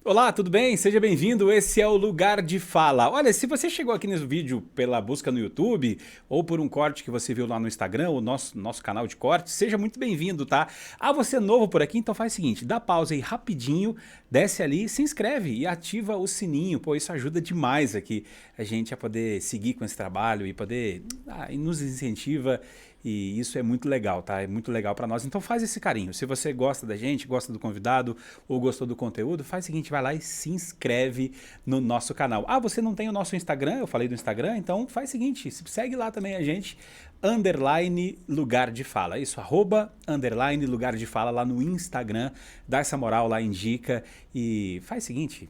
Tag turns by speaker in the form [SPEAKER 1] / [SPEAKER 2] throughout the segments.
[SPEAKER 1] Olá, tudo bem? Seja bem-vindo. Esse é o Lugar de Fala. Olha, se você chegou aqui nesse vídeo pela busca no YouTube ou por um corte que você viu lá no Instagram, o nosso canal de cortes, seja muito bem-vindo, tá? Ah, você é novo por aqui? Então faz o seguinte, dá pausa aí rapidinho, desce ali, se inscreve e ativa o sininho, pô, isso ajuda demais aqui a gente a poder seguir com esse trabalho e poder, e nos incentiva. E isso é muito legal, tá? É muito legal pra nós. Então faz esse carinho. Se você gosta da gente, gosta do convidado ou gostou do conteúdo, faz o seguinte, vai lá e se inscreve no nosso canal. Ah, você não tem o nosso Instagram? Eu falei do Instagram, então faz o seguinte, segue lá também a gente, _ lugar de fala. Isso, @ lugar de fala lá no Instagram. Dá essa moral lá, indica e faz o seguinte,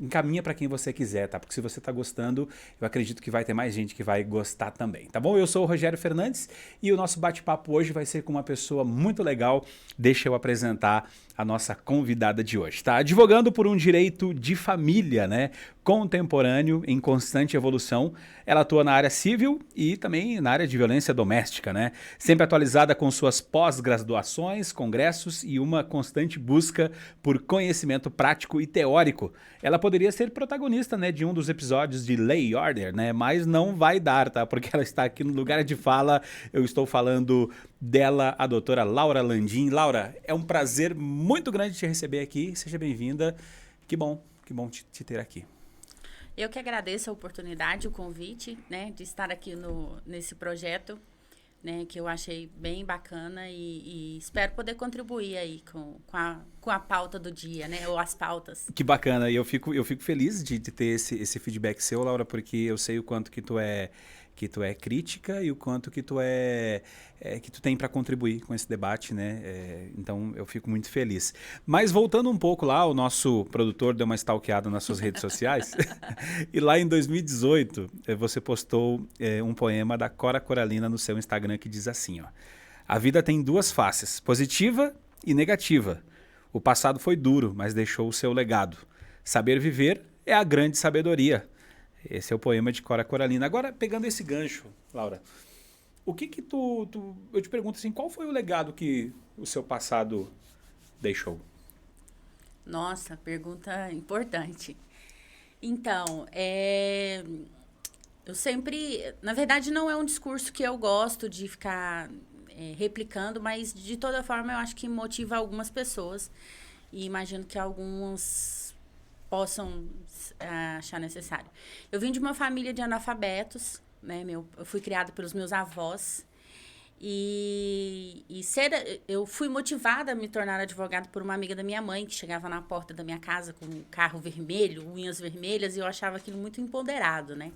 [SPEAKER 1] encaminha para quem você quiser, tá? Porque se você tá gostando, eu acredito que vai ter mais gente que vai gostar também, tá bom? Eu sou o Rogério Fernandes e o nosso bate-papo hoje vai ser com uma pessoa muito legal. Deixa eu apresentar a nossa convidada de hoje, tá? Advogando por um direito de família, né? Contemporâneo, em constante evolução. Ela atua na área civil e também na área de violência doméstica, né? Sempre atualizada com suas pós-graduações, congressos e uma constante busca por conhecimento prático e teórico. Ela poderia ser protagonista, né, de um dos episódios de Lei e Order, né? Mas não vai dar, tá? Porque ela está aqui no lugar de fala. Eu estou falando dela, a doutora Laura Landim. Laura, é um prazer muito grande te receber aqui. Seja bem-vinda. Que bom te ter aqui.
[SPEAKER 2] Eu que agradeço a oportunidade, o convite, né, de estar aqui nesse projeto, né, que eu achei bem bacana e espero poder contribuir aí com a pauta do dia, né, ou as pautas.
[SPEAKER 1] Que bacana, e eu fico feliz de ter esse feedback seu, Laura, porque eu sei o quanto que tu é crítica e o quanto que que tu tem para contribuir com esse debate, né? Então eu fico muito feliz. Mas voltando um pouco lá, o nosso produtor deu uma stalkeada nas suas redes sociais e lá em 2018 você postou um poema da Cora Coralina no seu Instagram que diz assim, ó: a vida tem duas faces, positiva e negativa. O passado foi duro, mas deixou o seu legado. Saber viver é a grande sabedoria. Esse é o poema de Cora Coralina. Agora, pegando esse gancho, Laura, o que que eu te pergunto assim, qual foi o legado que o seu passado deixou?
[SPEAKER 2] Nossa, pergunta importante. Então, eu sempre, na verdade, não é um discurso que eu gosto de ficar replicando, mas de toda forma eu acho que motiva algumas pessoas e imagino que alguns possam achar necessário. Eu vim de uma família de analfabetos, né? Eu fui criada pelos meus avós eu fui motivada a me tornar advogada por uma amiga da minha mãe que chegava na porta da minha casa com um carro vermelho, unhas vermelhas, e eu achava aquilo muito empoderado, né?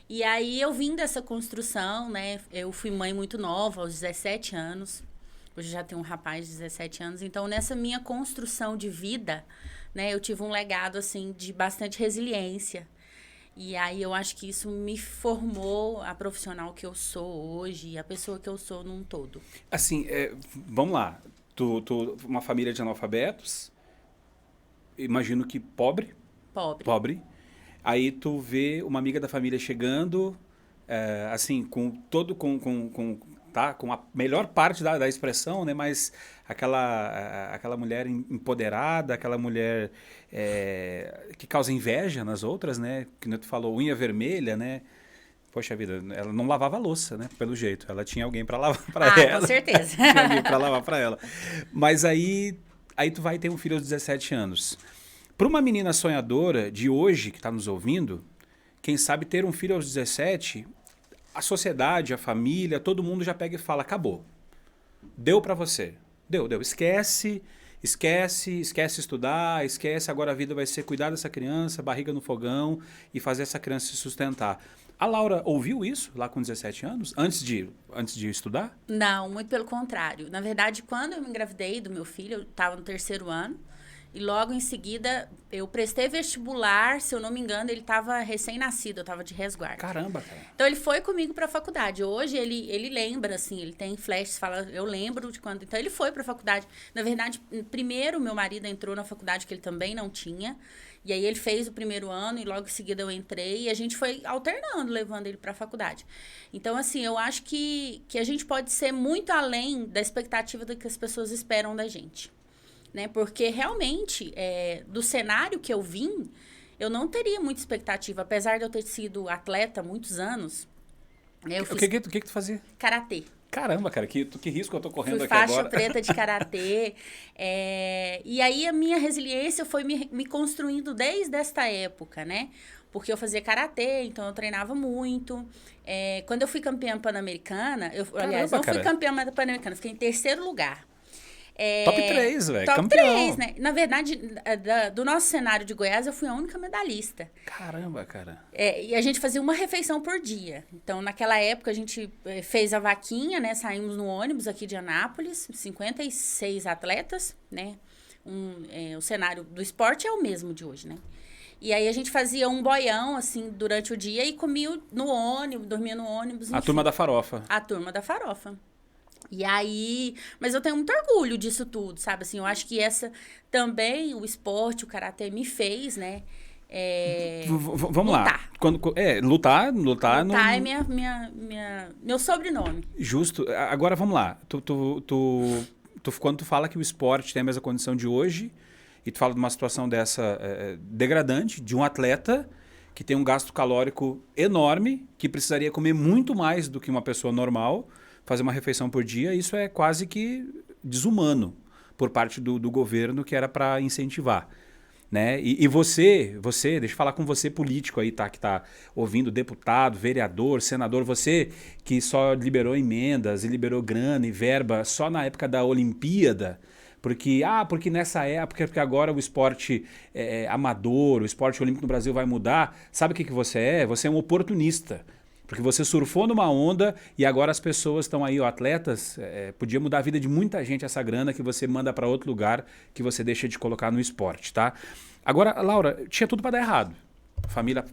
[SPEAKER 2] E aí eu vim dessa construção, né? Eu fui mãe muito nova, aos 17 anos. Hoje já tenho um rapaz de 17 anos. Então, nessa minha construção de vida, né, eu tive um legado, assim, de bastante resiliência. E aí eu acho que isso me formou a profissional que eu sou hoje e a pessoa que eu sou num todo.
[SPEAKER 1] Assim, vamos lá. Uma família de analfabetos, imagino que pobre.
[SPEAKER 2] Pobre.
[SPEAKER 1] Pobre. Aí tu vê uma amiga da família chegando, assim, com a melhor parte da expressão, né? Mas aquela mulher empoderada, aquela mulher que causa inveja nas outras, né? Que tu falou, unha vermelha, né? Poxa vida, ela não lavava a louça, né? Pelo jeito, ela tinha alguém para lavar para
[SPEAKER 2] Com
[SPEAKER 1] ela.
[SPEAKER 2] certeza.
[SPEAKER 1] Tinha alguém para lavar para ela. Mas aí tu vai ter um filho aos 17 anos. Para uma menina sonhadora de hoje que está nos ouvindo, quem sabe ter um filho aos 17, a sociedade, a família, todo mundo já pega e fala, acabou. Deu para você. Deu. Esquece estudar, esquece, agora a vida vai ser cuidar dessa criança, barriga no fogão e fazer essa criança se sustentar. A Laura ouviu isso lá com 17 anos, antes de estudar?
[SPEAKER 2] Não, muito pelo contrário. Na verdade, quando eu me engravidei do meu filho, eu estava no 3º ano. E logo em seguida, eu prestei vestibular, se eu não me engano, ele estava recém-nascido, eu estava de resguardo.
[SPEAKER 1] Caramba, cara.
[SPEAKER 2] Então, ele foi comigo para a faculdade. Hoje, ele lembra, assim, ele tem flashes, fala, eu lembro de quando... Então, ele foi para a faculdade. Na verdade, primeiro, meu marido entrou na faculdade, que ele também não tinha. E aí, ele fez o 1º ano e logo em seguida eu entrei. E a gente foi alternando, levando ele para a faculdade. Então, assim, eu acho que a gente pode ser muito além da expectativa do que as pessoas esperam da gente. né? Porque realmente, do cenário que eu vim, eu não teria muita expectativa. Apesar de eu ter sido atleta há muitos anos, né, eu fiz
[SPEAKER 1] O que tu fazia?
[SPEAKER 2] karatê.
[SPEAKER 1] Caramba, cara, que risco eu tô correndo
[SPEAKER 2] Fui
[SPEAKER 1] aqui
[SPEAKER 2] faixa
[SPEAKER 1] agora.
[SPEAKER 2] preta de karatê. E aí a minha resiliência foi me construindo desde esta época, né? Porque eu fazia karatê, então eu treinava muito. Quando eu fui campeã pan-americana, aliás, não fui
[SPEAKER 1] cara.
[SPEAKER 2] campeã pan-americana, fiquei em terceiro lugar.
[SPEAKER 1] Top 3, velho.
[SPEAKER 2] Top
[SPEAKER 1] Campeão.
[SPEAKER 2] 3, né? Na verdade, do nosso cenário de Goiás, eu fui a única medalhista.
[SPEAKER 1] Caramba, cara.
[SPEAKER 2] E a gente fazia uma refeição por dia. Então, naquela época, a gente fez a vaquinha, né? Saímos no ônibus aqui de Anápolis, 56 atletas, né? O cenário do esporte é o mesmo de hoje, né? E aí a gente fazia um boião, assim, durante o dia e comia no ônibus, dormia no ônibus. Enfim.
[SPEAKER 1] A turma da farofa.
[SPEAKER 2] A turma da farofa. E aí, mas eu tenho muito orgulho disso tudo, sabe? Assim, eu acho que também, o esporte, o karatê me fez, né?
[SPEAKER 1] Vamos lá. Lutar
[SPEAKER 2] Lutar
[SPEAKER 1] no...
[SPEAKER 2] é meu sobrenome.
[SPEAKER 1] Justo. Agora vamos lá. Quando tu fala que o esporte tem a mesma condição de hoje, e tu fala de uma situação dessa degradante, de um atleta que tem um gasto calórico enorme, que precisaria comer muito mais do que uma pessoa normal, fazer uma refeição por dia, isso é quase que desumano por parte do governo, que era para incentivar. Né? E você, deixa eu falar com você, político aí, tá? Que tá ouvindo, deputado, vereador, senador, você que só liberou emendas e liberou grana e verba só na época da Olimpíada, porque nessa época, porque agora o esporte amador, o esporte olímpico no Brasil vai mudar. Sabe o que você é? Você é um oportunista. Porque você surfou numa onda e agora as pessoas estão aí, atletas, podia mudar a vida de muita gente essa grana que você manda para outro lugar, que você deixa de colocar no esporte, tá? Agora, Laura, tinha tudo para dar errado. Família...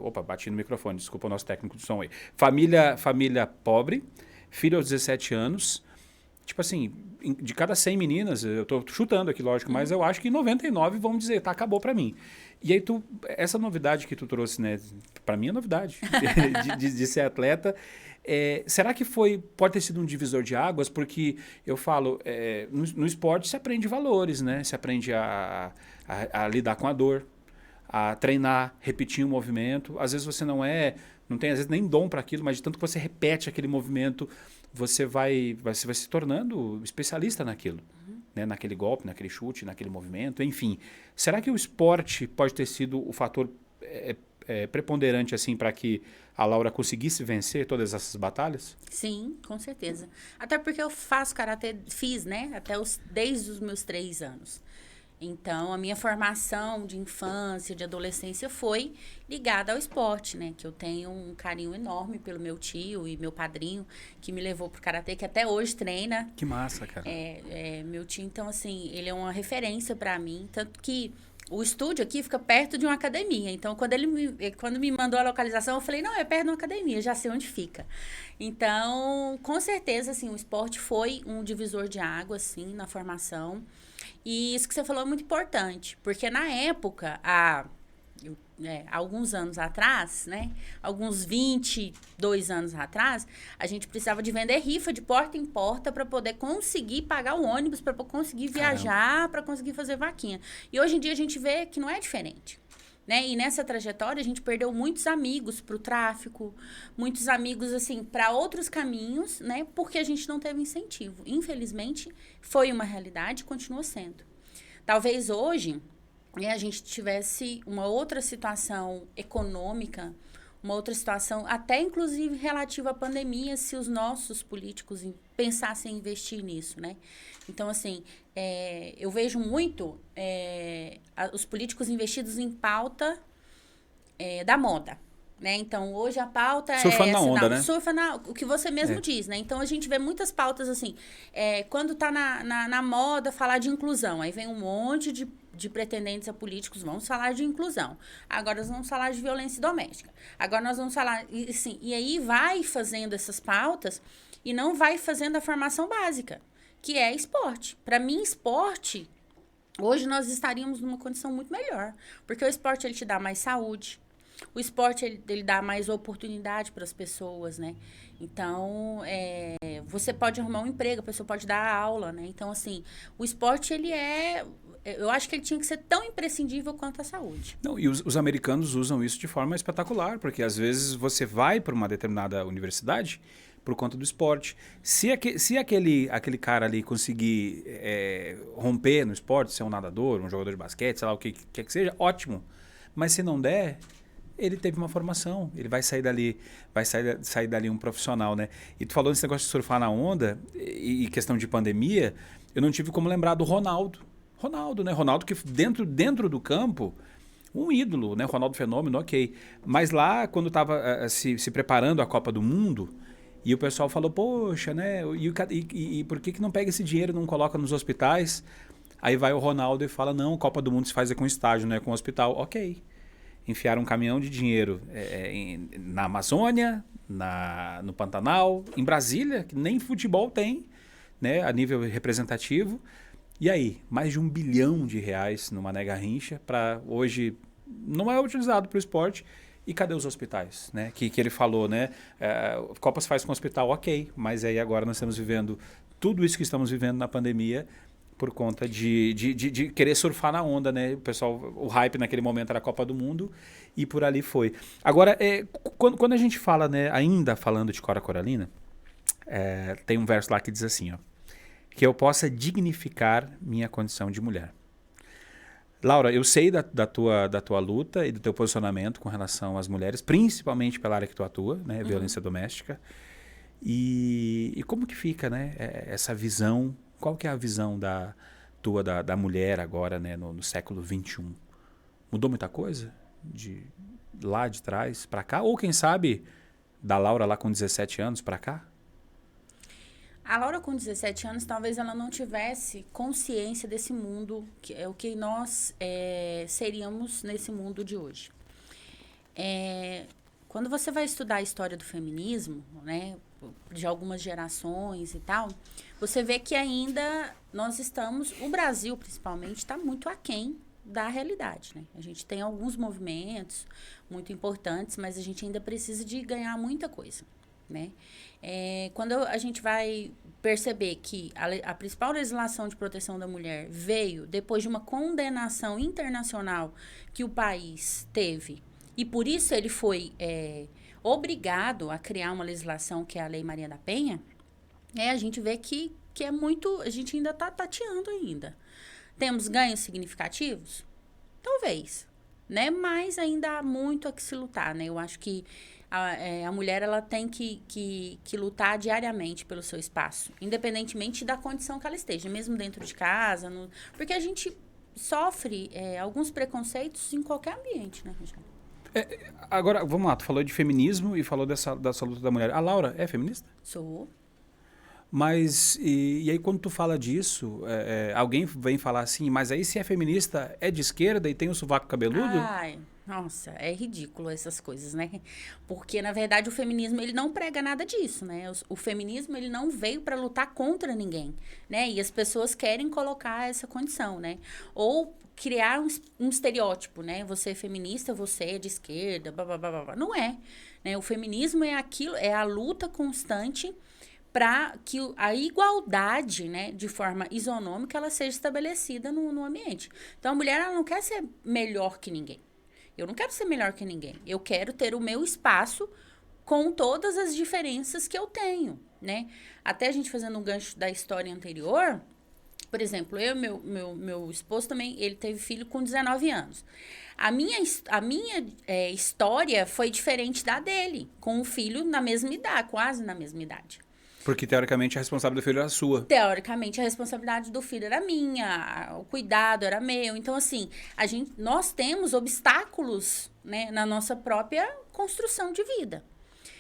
[SPEAKER 1] opa, bati no microfone, desculpa o nosso técnico de som aí. Família pobre, filho aos 17 anos. Tipo assim, de cada 100 meninas, eu tô chutando aqui, lógico, mas eu acho que 99 vão dizer, tá, acabou para mim. E aí essa novidade que tu trouxe, né, para mim é novidade, de ser atleta, será que pode ter sido um divisor de águas? Porque eu falo, no esporte se aprende valores, né? Se aprende a lidar com a dor, a treinar, repetir um movimento. Às vezes você não tem às vezes nem dom para aquilo, mas de tanto que você repete aquele movimento, você vai se tornando especialista naquilo. Né, naquele golpe, naquele chute, naquele movimento, enfim. Será que o esporte pode ter sido o fator preponderante assim para que a Laura conseguisse vencer todas essas batalhas?
[SPEAKER 2] Sim, com certeza. Até porque eu faço karatê, fiz, né, desde os meus 3 anos. Então, a minha formação de infância, de adolescência foi ligada ao esporte, né? Que eu tenho um carinho enorme pelo meu tio e meu padrinho, que me levou pro karatê, que até hoje treina.
[SPEAKER 1] Que massa, cara.
[SPEAKER 2] Meu tio, então, assim, ele é uma referência para mim. Tanto que o estúdio aqui fica perto de uma academia. Então, quando me mandou a localização, eu falei, não, é perto de uma academia, já sei onde fica. Então, com certeza, assim, o esporte foi um divisor de água, assim, na formação. E isso que você falou é muito importante, porque na época, há alguns anos atrás, né? Alguns 22 anos atrás, a gente precisava de vender rifa de porta em porta para poder conseguir pagar o ônibus, para conseguir viajar, para conseguir fazer vaquinha. E hoje em dia a gente vê que não é diferente. Né? E nessa trajetória a gente perdeu muitos amigos para o tráfico, muitos amigos assim para outros caminhos, né? Porque a gente não teve incentivo. Infelizmente, foi uma realidade e continua sendo. Talvez hoje, né, a gente tivesse uma outra situação econômica, uma outra situação, até inclusive relativa à pandemia, se os nossos políticos pensassem em investir nisso, né? Então, assim, eu vejo muito os políticos investidos em pauta da moda, né? Então, hoje a pauta
[SPEAKER 1] surfa
[SPEAKER 2] é...
[SPEAKER 1] na onda, né?
[SPEAKER 2] Surfa o que você mesmo diz, né? Então, a gente vê muitas pautas, assim, quando tá na moda falar de inclusão, aí vem um monte de pretendentes a políticos, vamos falar de inclusão. Agora nós vamos falar de violência doméstica. Agora nós vamos falar... Assim, e aí vai fazendo essas pautas e não vai fazendo a formação básica, que é esporte. Para mim, esporte, hoje nós estaríamos numa condição muito melhor. Porque o esporte, ele te dá mais saúde. O esporte, ele dá mais oportunidade para as pessoas, né? Então, você pode arrumar um emprego, a pessoa pode dar aula, né? Então, assim, o esporte, eu acho que ele tinha que ser tão imprescindível quanto a saúde.
[SPEAKER 1] Não, e os americanos usam isso de forma espetacular, porque às vezes você vai para uma determinada universidade por conta do esporte. Se aquele cara ali conseguir romper no esporte, ser um nadador, um jogador de basquete, sei lá o que quer que seja, ótimo. Mas se não der, ele teve uma formação, ele vai sair dali, sair dali um profissional, né? E tu falou nesse negócio de surfar na onda e questão de pandemia, eu não tive como lembrar do Ronaldo. Ronaldo, né? Ronaldo que dentro do campo, um ídolo, né? Ronaldo Fenômeno, ok. Mas lá, quando estava se preparando a Copa do Mundo, e o pessoal falou, poxa, né? E por que não pega esse dinheiro e não coloca nos hospitais? Aí vai o Ronaldo e fala, não, Copa do Mundo se faz com estádio, não é com hospital. Ok. Enfiaram um caminhão de dinheiro na Amazônia, no Pantanal, em Brasília, que nem futebol tem, né? A nível representativo. E aí, mais de R$ 1 bilhão no Mané Garrincha, para hoje não é utilizado para o esporte. E cadê os hospitais? Né? Que ele falou, né? Copa se faz com hospital, ok, mas aí agora nós estamos vivendo tudo isso que estamos vivendo na pandemia por conta de querer surfar na onda, né? O pessoal, o hype naquele momento era a Copa do Mundo e por ali foi. Agora, quando a gente fala, né, ainda falando de Cora Coralina, tem um verso lá que diz assim, ó, que eu possa dignificar minha condição de mulher. Laura, eu sei da tua luta e do teu posicionamento com relação às mulheres, principalmente pela área que tu atua, né, violência doméstica. E como que fica, né, essa visão? Qual que é a visão da mulher agora, né, no século XXI? Mudou muita coisa? De lá de trás para cá? Ou quem sabe da Laura lá com 17 anos para cá?
[SPEAKER 2] A Laura, com 17 anos, talvez ela não tivesse consciência desse mundo, que é o que nós seríamos nesse mundo de hoje. Quando você vai estudar a história do feminismo, né, de algumas gerações e tal, você vê que ainda nós estamos, o Brasil principalmente, está muito aquém da realidade, né? A gente tem alguns movimentos muito importantes, mas a gente ainda precisa de ganhar muita coisa, né? Quando a gente vai perceber que a principal legislação de proteção da mulher veio depois de uma condenação internacional que o país teve, e por isso ele foi obrigado a criar uma legislação que é a Lei Maria da Penha, a gente vê que é muito... A gente ainda está tateando ainda. Temos ganhos significativos? Talvez, né? Mas ainda há muito a que se lutar, né? Eu acho que a mulher ela tem que lutar diariamente pelo seu espaço, independentemente da condição que ela esteja, mesmo dentro de casa, porque a gente sofre alguns preconceitos em qualquer ambiente, né, Rogério?
[SPEAKER 1] Agora, vamos lá, tu falou de feminismo e falou dessa luta da mulher. A Laura é feminista?
[SPEAKER 2] Sou.
[SPEAKER 1] Mas, e aí quando tu fala disso, alguém vem falar assim, mas aí se é feminista, é de esquerda e tem o sovaco cabeludo?
[SPEAKER 2] Ai, nossa, é ridículo essas coisas, né? Porque, na verdade, o feminismo, ele não prega nada disso, né? O feminismo, ele não veio para lutar contra ninguém, né? E as pessoas querem colocar essa condição, né? Ou criar um estereótipo, né? Você é feminista, você é de esquerda, blá, blá, blá, blá. Não é, né? O feminismo é aquilo, é a luta constante para que a igualdade, né, de forma isonômica, ela seja estabelecida no ambiente. Então, a mulher, ela não quer ser melhor que ninguém. Eu não quero ser melhor que ninguém. Eu quero ter o meu espaço com todas as diferenças que eu tenho, né? Até a gente fazendo um gancho da história anterior, por exemplo, eu e meu esposo também, ele teve filho com 19 anos. A minha história foi diferente da dele, com um filho na mesma idade, quase na mesma idade.
[SPEAKER 1] Porque, teoricamente, a responsabilidade do filho era sua.
[SPEAKER 2] Teoricamente, a responsabilidade do filho era minha, o cuidado era meu. Então, assim, nós temos obstáculos, né, na nossa própria construção de vida.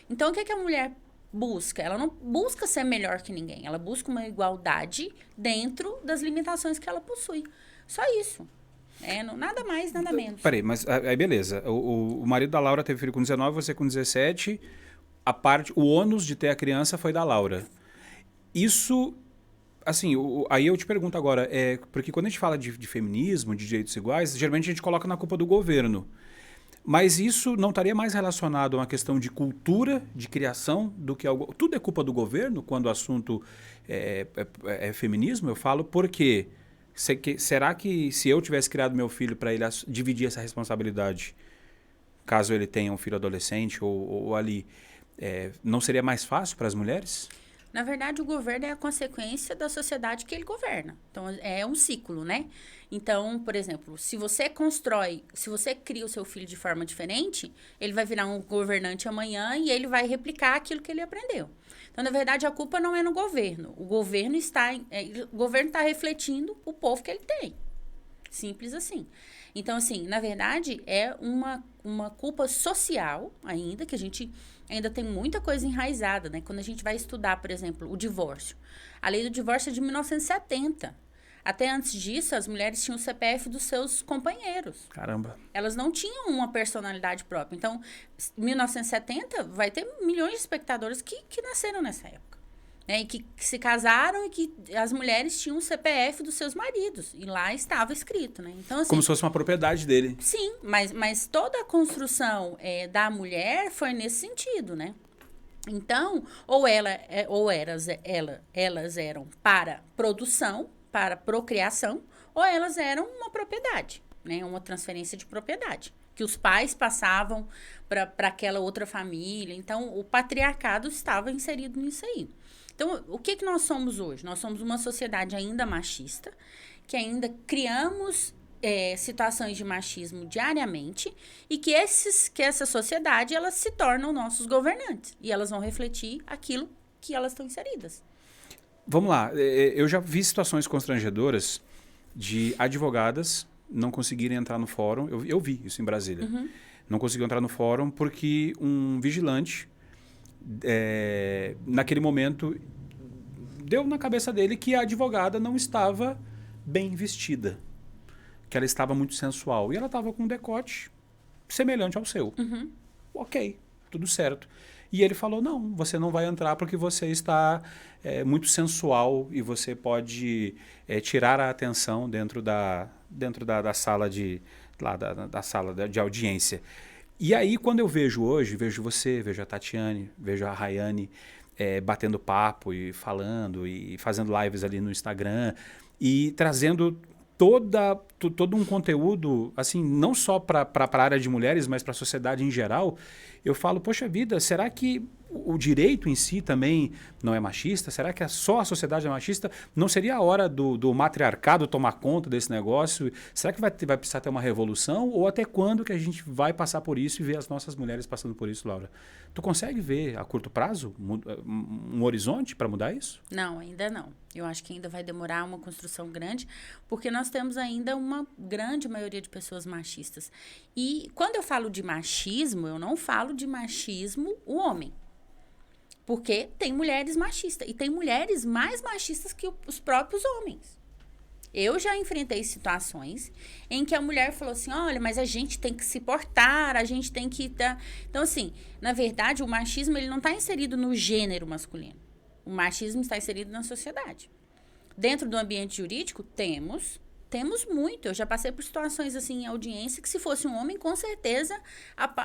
[SPEAKER 2] Então, o que a mulher busca? Ela não busca ser melhor que ninguém. Ela busca uma igualdade dentro das limitações que ela possui. Só isso. Nada mais, nada menos.
[SPEAKER 1] Peraí, mas aí beleza. O marido da Laura teve filho com 19, você com 17... o ônus de ter a criança foi da Laura. Isso, assim, aí eu te pergunto agora, porque quando a gente fala de feminismo, de direitos iguais, geralmente a gente coloca na culpa do governo. Mas isso não estaria mais relacionado a uma questão de cultura, de criação, do que algo... Tudo é culpa do governo quando o assunto é feminismo? Eu falo porque será que se eu tivesse criado meu filho para ele dividir essa responsabilidade, caso ele tenha um filho adolescente ou ali, não seria mais fácil para as mulheres?
[SPEAKER 2] Na verdade, o governo é a consequência da sociedade que ele governa. Então, é um ciclo, né? Então, por exemplo, se você cria o seu filho de forma diferente, ele vai virar um governante amanhã e ele vai replicar aquilo que ele aprendeu. Então, na verdade, a culpa não é no governo. O governo está refletindo o povo que ele tem. Simples assim. Então, assim, na verdade, é uma culpa social ainda, que a gente ainda tem muita coisa enraizada, né? Quando a gente vai estudar, por exemplo, o divórcio. A lei do divórcio é de 1970. Até antes disso, as mulheres tinham o CPF dos seus companheiros.
[SPEAKER 1] Caramba.
[SPEAKER 2] Elas não tinham uma personalidade própria. Então, 1970 vai ter milhões de espectadores que nasceram nessa época. Né, e que se casaram e que as mulheres tinham o CPF dos seus maridos. E lá estava escrito, né? Então, assim,
[SPEAKER 1] como se fosse uma propriedade dele.
[SPEAKER 2] Sim, mas toda a construção da mulher foi nesse sentido, né? Então, elas eram para produção, para procriação, ou elas eram uma propriedade, né? Uma transferência de propriedade. Que os pais passavam para aquela outra família. Então, o patriarcado estava inserido nisso aí. Então, o que nós somos hoje? Nós somos uma sociedade ainda machista, que ainda criamos situações de machismo diariamente e que essa sociedade, elas se tornam nossos governantes. E elas vão refletir aquilo que elas estão inseridas.
[SPEAKER 1] Vamos lá. Eu já vi situações constrangedoras de advogadas não conseguirem entrar no fórum. Eu vi isso em Brasília.
[SPEAKER 2] Uhum.
[SPEAKER 1] Não conseguiu entrar no fórum porque um vigilante... naquele momento deu na cabeça dele que a advogada não estava bem vestida, que ela estava muito sensual e ela estava com um decote semelhante ao seu.
[SPEAKER 2] Uhum.
[SPEAKER 1] Ok, tudo certo. E ele falou, não, você não vai entrar porque você está muito sensual e você pode tirar a atenção dentro da sala da sala de audiência. E aí, quando eu vejo hoje, vejo você, vejo a Tatiane, vejo a Rayane batendo papo e falando e fazendo lives ali no Instagram e trazendo todo um conteúdo, assim, não só para a área de mulheres, mas para a sociedade em geral, eu falo, poxa vida, será que o direito em si também não é machista? Será que só a sociedade é machista? Não seria a hora do matriarcado tomar conta desse negócio? Será que vai precisar ter uma revolução? Ou até quando que a gente vai passar por isso e ver as nossas mulheres passando por isso, Laura? Tu consegue ver a curto prazo um horizonte para mudar isso?
[SPEAKER 2] Não, ainda não. Eu acho que ainda vai demorar uma construção grande, porque nós temos ainda uma grande maioria de pessoas machistas. E quando eu falo de machismo, eu não falo de machismo o homem. Porque tem mulheres machistas. E tem mulheres mais machistas que os próprios homens. Eu já enfrentei situações em que a mulher falou assim, olha, mas a gente tem que se portar, a gente tem que... Então, assim, na verdade, o machismo ele não está inserido no gênero masculino. O machismo está inserido na sociedade. Dentro do ambiente jurídico, temos muito. Eu já passei por situações assim em audiência que se fosse um homem, com certeza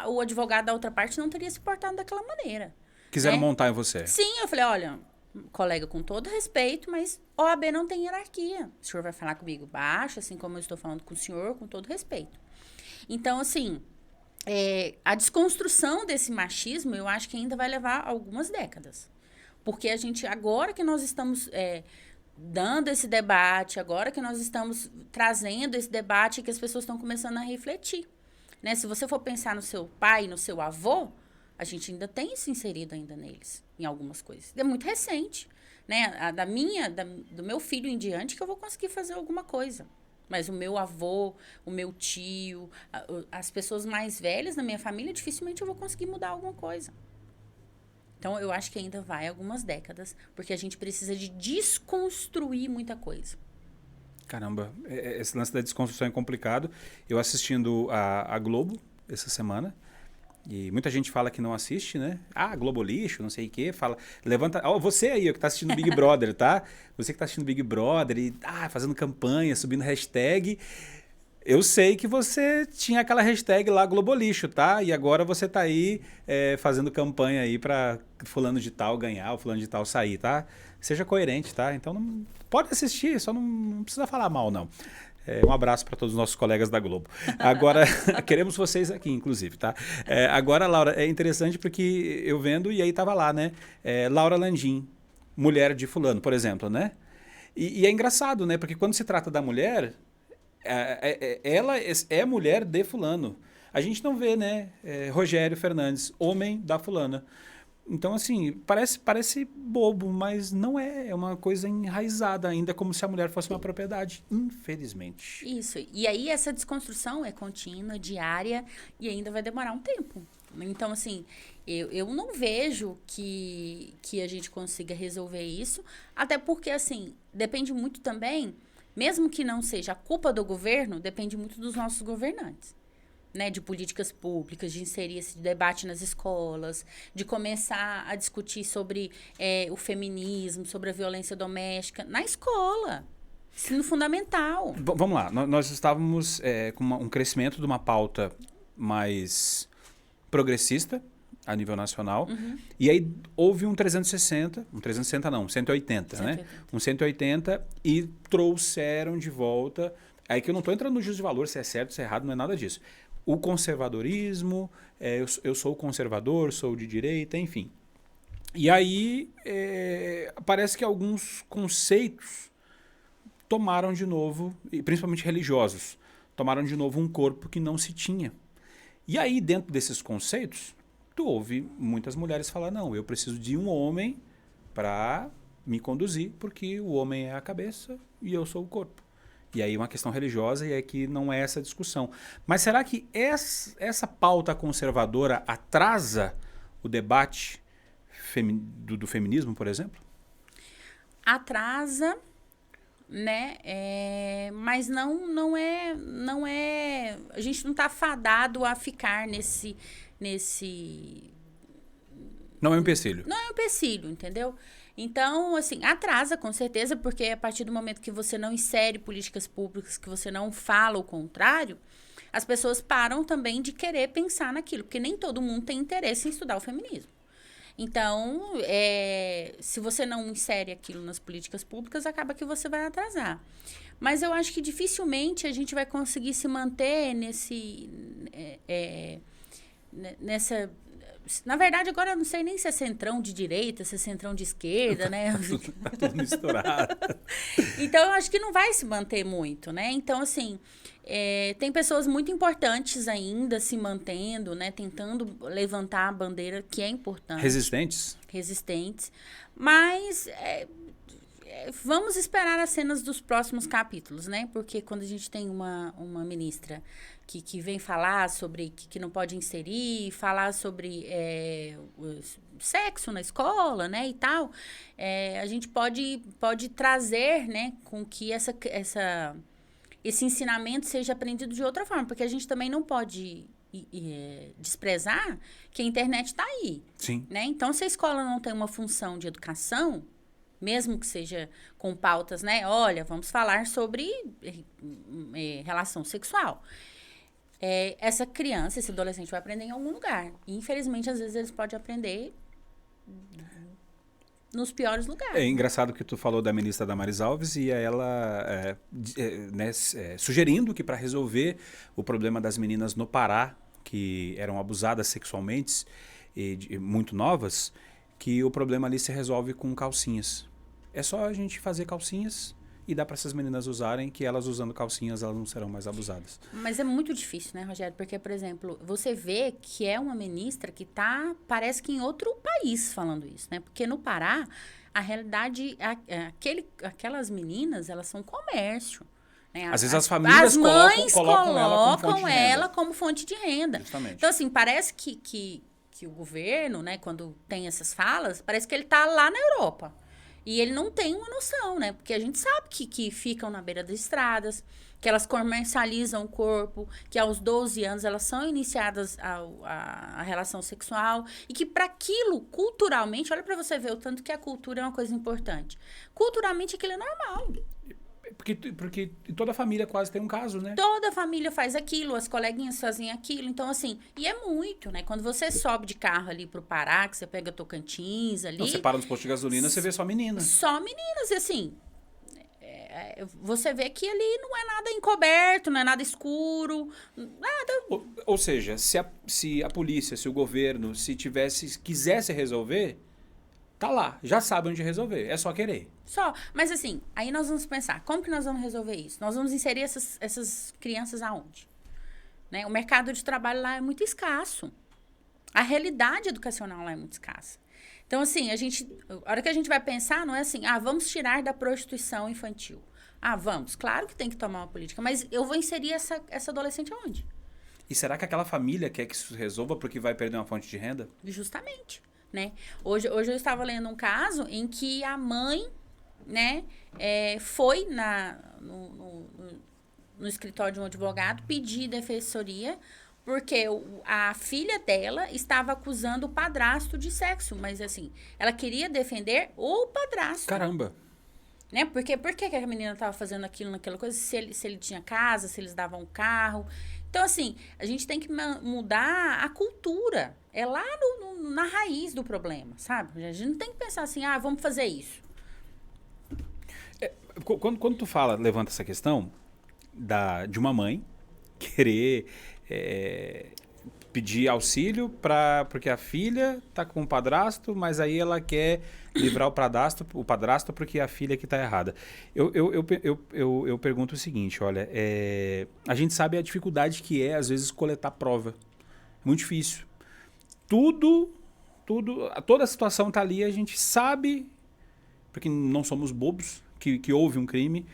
[SPEAKER 2] o advogado da outra parte não teria se portado daquela maneira.
[SPEAKER 1] Quiseram montar em você.
[SPEAKER 2] Sim, eu falei, olha, colega, com todo respeito, mas OAB não tem hierarquia. O senhor vai falar comigo baixo, assim como eu estou falando com o senhor, com todo respeito. Então, assim, a desconstrução desse machismo, eu acho que ainda vai levar algumas décadas. Porque a gente, agora que nós estamos dando esse debate, agora que nós estamos trazendo esse debate, que as pessoas estão começando a refletir. Né? Se você for pensar no seu pai, no seu avô, a gente ainda tem isso inserido ainda neles, em algumas coisas. É muito recente, né? Do meu filho em diante que eu vou conseguir fazer alguma coisa. Mas o meu avô, o meu tio, as pessoas mais velhas da minha família, dificilmente eu vou conseguir mudar alguma coisa. Então, eu acho que ainda vai algumas décadas, porque a gente precisa de desconstruir muita coisa.
[SPEAKER 1] Caramba, esse lance da desconstrução é complicado. Eu assistindo a Globo essa semana, e muita gente fala que não assiste, né? Ah, Globo lixo, não sei o quê. Fala, levanta... Ó, você aí, ó, que tá assistindo Big Brother, tá? Você que tá assistindo Big Brother e fazendo campanha, subindo hashtag. Eu sei que você tinha aquela hashtag lá Globolixo, tá? E agora você tá aí fazendo campanha aí pra fulano de tal ganhar, ou fulano de tal sair, tá? Seja coerente, tá? Então pode assistir, só não precisa falar mal, não. Um abraço para todos os nossos colegas da Globo. Agora, queremos vocês aqui, inclusive, tá? Agora, Laura, é interessante porque eu vendo e aí tava lá, né? Laura Landim, mulher de fulano, por exemplo, né? E é engraçado, né? Porque quando se trata da mulher, ela é mulher de fulano. A gente não vê, né? Rogério Fernandes, homem da fulana. Então, assim, parece bobo, mas não é. É uma coisa enraizada ainda, como se a mulher fosse uma propriedade, infelizmente.
[SPEAKER 2] Isso. E aí essa desconstrução é contínua, diária e ainda vai demorar um tempo. Então, assim, eu não vejo que a gente consiga resolver isso, até porque, assim, depende muito também, mesmo que não seja a culpa do governo, depende muito dos nossos governantes. Né, de políticas públicas, de inserir esse debate nas escolas, de começar a discutir sobre o feminismo, sobre a violência doméstica na escola, ensino fundamental.
[SPEAKER 1] Vamos lá, nós estávamos com um crescimento de uma pauta mais progressista a nível nacional, e aí houve um 360 não, 180, 180, né? Um 180 e trouxeram de volta, aí que eu não estou entrando no juízo de valor, se é certo, se é errado, não é nada disso. O conservadorismo, eu sou conservador, sou de direita, enfim. E aí parece que alguns conceitos tomaram de novo, e principalmente religiosos, tomaram de novo um corpo que não se tinha. E aí, dentro desses conceitos, tu ouve muitas mulheres falar, não, eu preciso de um homem para me conduzir, porque o homem é a cabeça e eu sou o corpo. E aí uma questão religiosa e é que não é essa discussão. Mas será que essa pauta conservadora atrasa o debate do feminismo, por exemplo?
[SPEAKER 2] Atrasa, né? Mas não é. A gente não está fadado a ficar nesse.
[SPEAKER 1] Não é um empecilho.
[SPEAKER 2] Não é um empecilho, entendeu? Então, assim, atrasa com certeza, porque a partir do momento que você não insere políticas públicas, que você não fala o contrário, as pessoas param também de querer pensar naquilo, porque nem todo mundo tem interesse em estudar o feminismo. Então, se você não insere aquilo nas políticas públicas, acaba que você vai atrasar. Mas eu acho que dificilmente a gente vai conseguir se manter nessa... Na verdade, agora eu não sei nem se é centrão de direita, se é centrão de esquerda, né?
[SPEAKER 1] Tá tudo misturado.
[SPEAKER 2] Então, eu acho que não vai se manter muito, né? Então, assim, tem pessoas muito importantes ainda se mantendo, né? Tentando levantar a bandeira, que é importante.
[SPEAKER 1] Resistentes.
[SPEAKER 2] Mas vamos esperar as cenas dos próximos capítulos, né? Porque quando a gente tem uma ministra que vem falar sobre que não pode inserir, falar sobre sexo na escola, né, e tal, a gente pode trazer, né, com que esse ensinamento seja aprendido de outra forma, porque a gente também não pode desprezar que a internet está aí.
[SPEAKER 1] Sim.
[SPEAKER 2] Né? Então, se a escola não tem uma função de educação, mesmo que seja com pautas, né, olha, vamos falar sobre relação sexual. Essa criança, esse adolescente vai aprender em algum lugar. E, infelizmente, às vezes, eles podem aprender nos piores lugares.
[SPEAKER 1] É engraçado que tu falou da ministra Damares Alves e ela sugerindo que para resolver o problema das meninas no Pará, que eram abusadas sexualmente, muito novas, que o problema ali se resolve com calcinhas. É só a gente fazer calcinhas e dá para essas meninas usarem, que elas usando calcinhas, elas não serão mais abusadas.
[SPEAKER 2] Mas é muito difícil, né, Rogério? Porque, por exemplo, você vê que é uma ministra que parece que em outro país falando isso, né? Porque no Pará, a realidade, aquelas meninas, elas são comércio. Né?
[SPEAKER 1] Às vezes as famílias
[SPEAKER 2] colocam ela como fonte de renda.
[SPEAKER 1] Justamente.
[SPEAKER 2] Então, assim, parece que o governo, né, quando tem essas falas, parece que ele está lá na Europa. E ele não tem uma noção, né? Porque a gente sabe que ficam na beira das estradas, que elas comercializam o corpo, que aos 12 anos elas são iniciadas a relação sexual e que para aquilo, culturalmente, olha para você ver o tanto que a cultura é uma coisa importante. Culturalmente aquilo é normal.
[SPEAKER 1] Porque toda família quase tem um caso, né?
[SPEAKER 2] Toda a família faz aquilo, as coleguinhas fazem aquilo. Então, assim, e é muito, né? Quando você sobe de carro ali pro Pará, que você pega Tocantins ali...
[SPEAKER 1] Não, você para nos postos de gasolina, você vê só menina.
[SPEAKER 2] Só meninas, e assim... você vê que ali não é nada encoberto, não é nada escuro, nada...
[SPEAKER 1] Ou seja, se a polícia, se o governo, se quisesse resolver, tá lá, já sabe onde resolver, é só querer.
[SPEAKER 2] Só, mas assim, aí nós vamos pensar, como que nós vamos resolver isso? Nós vamos inserir essas crianças aonde? Né? O mercado de trabalho lá é muito escasso. A realidade educacional lá é muito escassa. Então, assim, a hora que a gente vai pensar, não é assim, vamos tirar da prostituição infantil. Vamos, claro que tem que tomar uma política, mas eu vou inserir essa adolescente aonde?
[SPEAKER 1] E será que aquela família quer que isso resolva porque vai perder uma fonte de renda?
[SPEAKER 2] Justamente, né? Hoje eu estava lendo um caso em que a mãe, né, foi no escritório de um advogado pedir defensoria porque a filha dela estava acusando o padrasto de sexo. Mas, assim, ela queria defender o padrasto.
[SPEAKER 1] Caramba!
[SPEAKER 2] Né? Por que a menina estava fazendo aquilo, naquela coisa? Se ele tinha casa, se eles davam um carro. Então, assim, a gente tem que mudar a cultura. É lá na raiz do problema, sabe? A gente não tem que pensar assim, vamos fazer isso.
[SPEAKER 1] Quando tu levanta essa questão de uma mãe querer pedir auxílio porque a filha tá com o padrasto, mas aí ela quer livrar o padrasto porque a filha que tá errada. Eu pergunto o seguinte, olha, a gente sabe a dificuldade que é, às vezes, coletar prova. É muito difícil. Toda a situação tá ali, a gente sabe, porque não somos bobos, que houve um crime,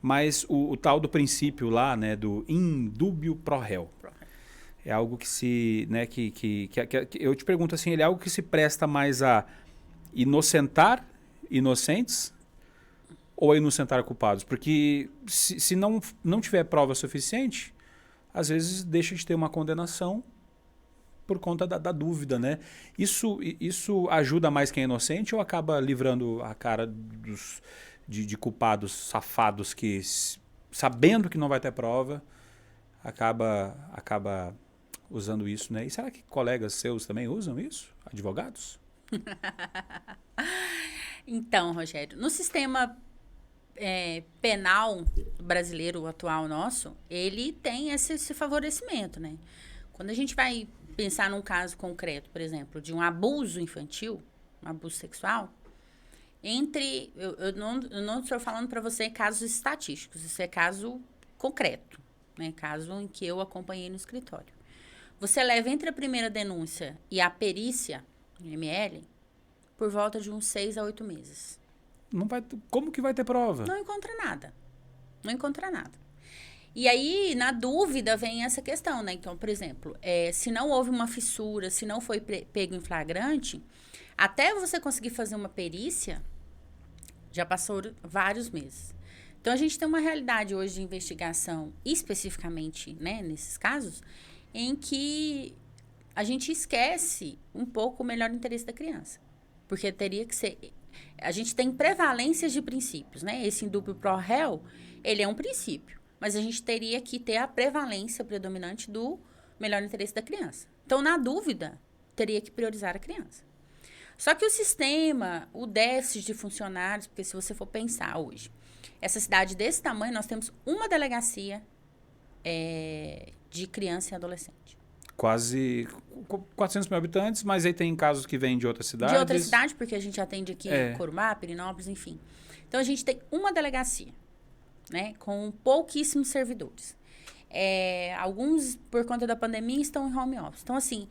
[SPEAKER 1] mas o tal do princípio lá, né, do in dubio pro réu. É algo que se, né, que eu te pergunto assim, ele é algo que se presta mais a inocentar inocentes ou a inocentar culpados? Porque se não tiver prova suficiente, às vezes deixa de ter uma condenação por conta da dúvida, né? Isso ajuda mais quem é inocente ou acaba livrando a cara de culpados safados que, sabendo que não vai ter prova, acaba usando isso, né? E será que colegas seus também usam isso? Advogados?
[SPEAKER 2] Então, Rogério, no sistema penal brasileiro atual nosso, ele tem esse favorecimento, né? Quando a gente vai pensar num caso concreto, por exemplo, de um abuso infantil, um abuso sexual, eu não estou falando para você casos estatísticos, isso é caso concreto, né? Caso em que eu acompanhei no escritório. Você leva entre a primeira denúncia e a perícia, ML, por volta de uns 6 a 8 meses.
[SPEAKER 1] Como que vai ter prova?
[SPEAKER 2] Não encontra nada. Não encontra nada. E aí, na dúvida, vem essa questão, né? Então, por exemplo, se não houve uma fissura, se não foi pego em flagrante, até você conseguir fazer uma perícia, já passou vários meses. Então, a gente tem uma realidade hoje de investigação, especificamente, né, nesses casos, em que a gente esquece um pouco o melhor interesse da criança. Porque teria que ser... A gente tem prevalências de princípios, né? Esse indúbio pro réu, ele é um princípio. Mas a gente teria que ter a prevalência predominante do melhor interesse da criança. Então, na dúvida, teria que priorizar a criança. Só que o sistema, o déficit de funcionários, porque se você for pensar hoje, essa cidade desse tamanho, nós temos uma delegacia de criança e adolescente.
[SPEAKER 1] Quase 400 mil habitantes, mas aí tem casos que vêm de outras cidades.
[SPEAKER 2] De outras cidades, porque a gente atende aqui Corumbá, Pirenópolis, enfim. Então, a gente tem uma delegacia, né, com pouquíssimos servidores. Alguns, por conta da pandemia, estão em home office. Então, assim,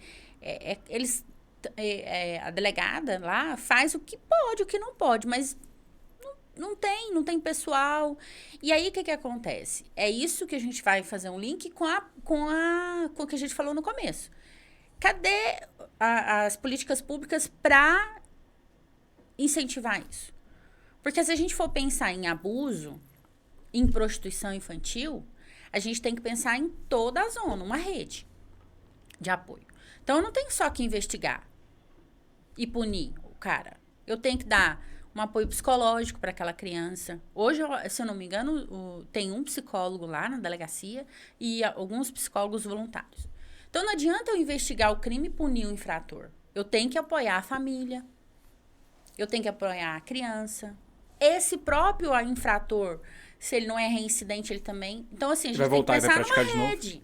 [SPEAKER 2] a delegada lá faz o que pode, o que não pode, mas não tem pessoal. E aí, o que acontece? É isso que a gente vai fazer um link com o que a gente falou no começo. Cadê as políticas públicas para incentivar isso? Porque se a gente for pensar em abuso, em prostituição infantil, a gente tem que pensar em toda a zona, uma rede de apoio. Então, eu não tenho só que investigar e punir o cara. Eu tenho que dar um apoio psicológico para aquela criança. Hoje, se eu não me engano, tem um psicólogo lá na delegacia e alguns psicólogos voluntários. Então, não adianta eu investigar o crime e punir o infrator. Eu tenho que apoiar a família, eu tenho que apoiar a criança. Esse próprio infrator, se ele não é reincidente, ele também... Então, assim, a gente tem que pensar numa rede.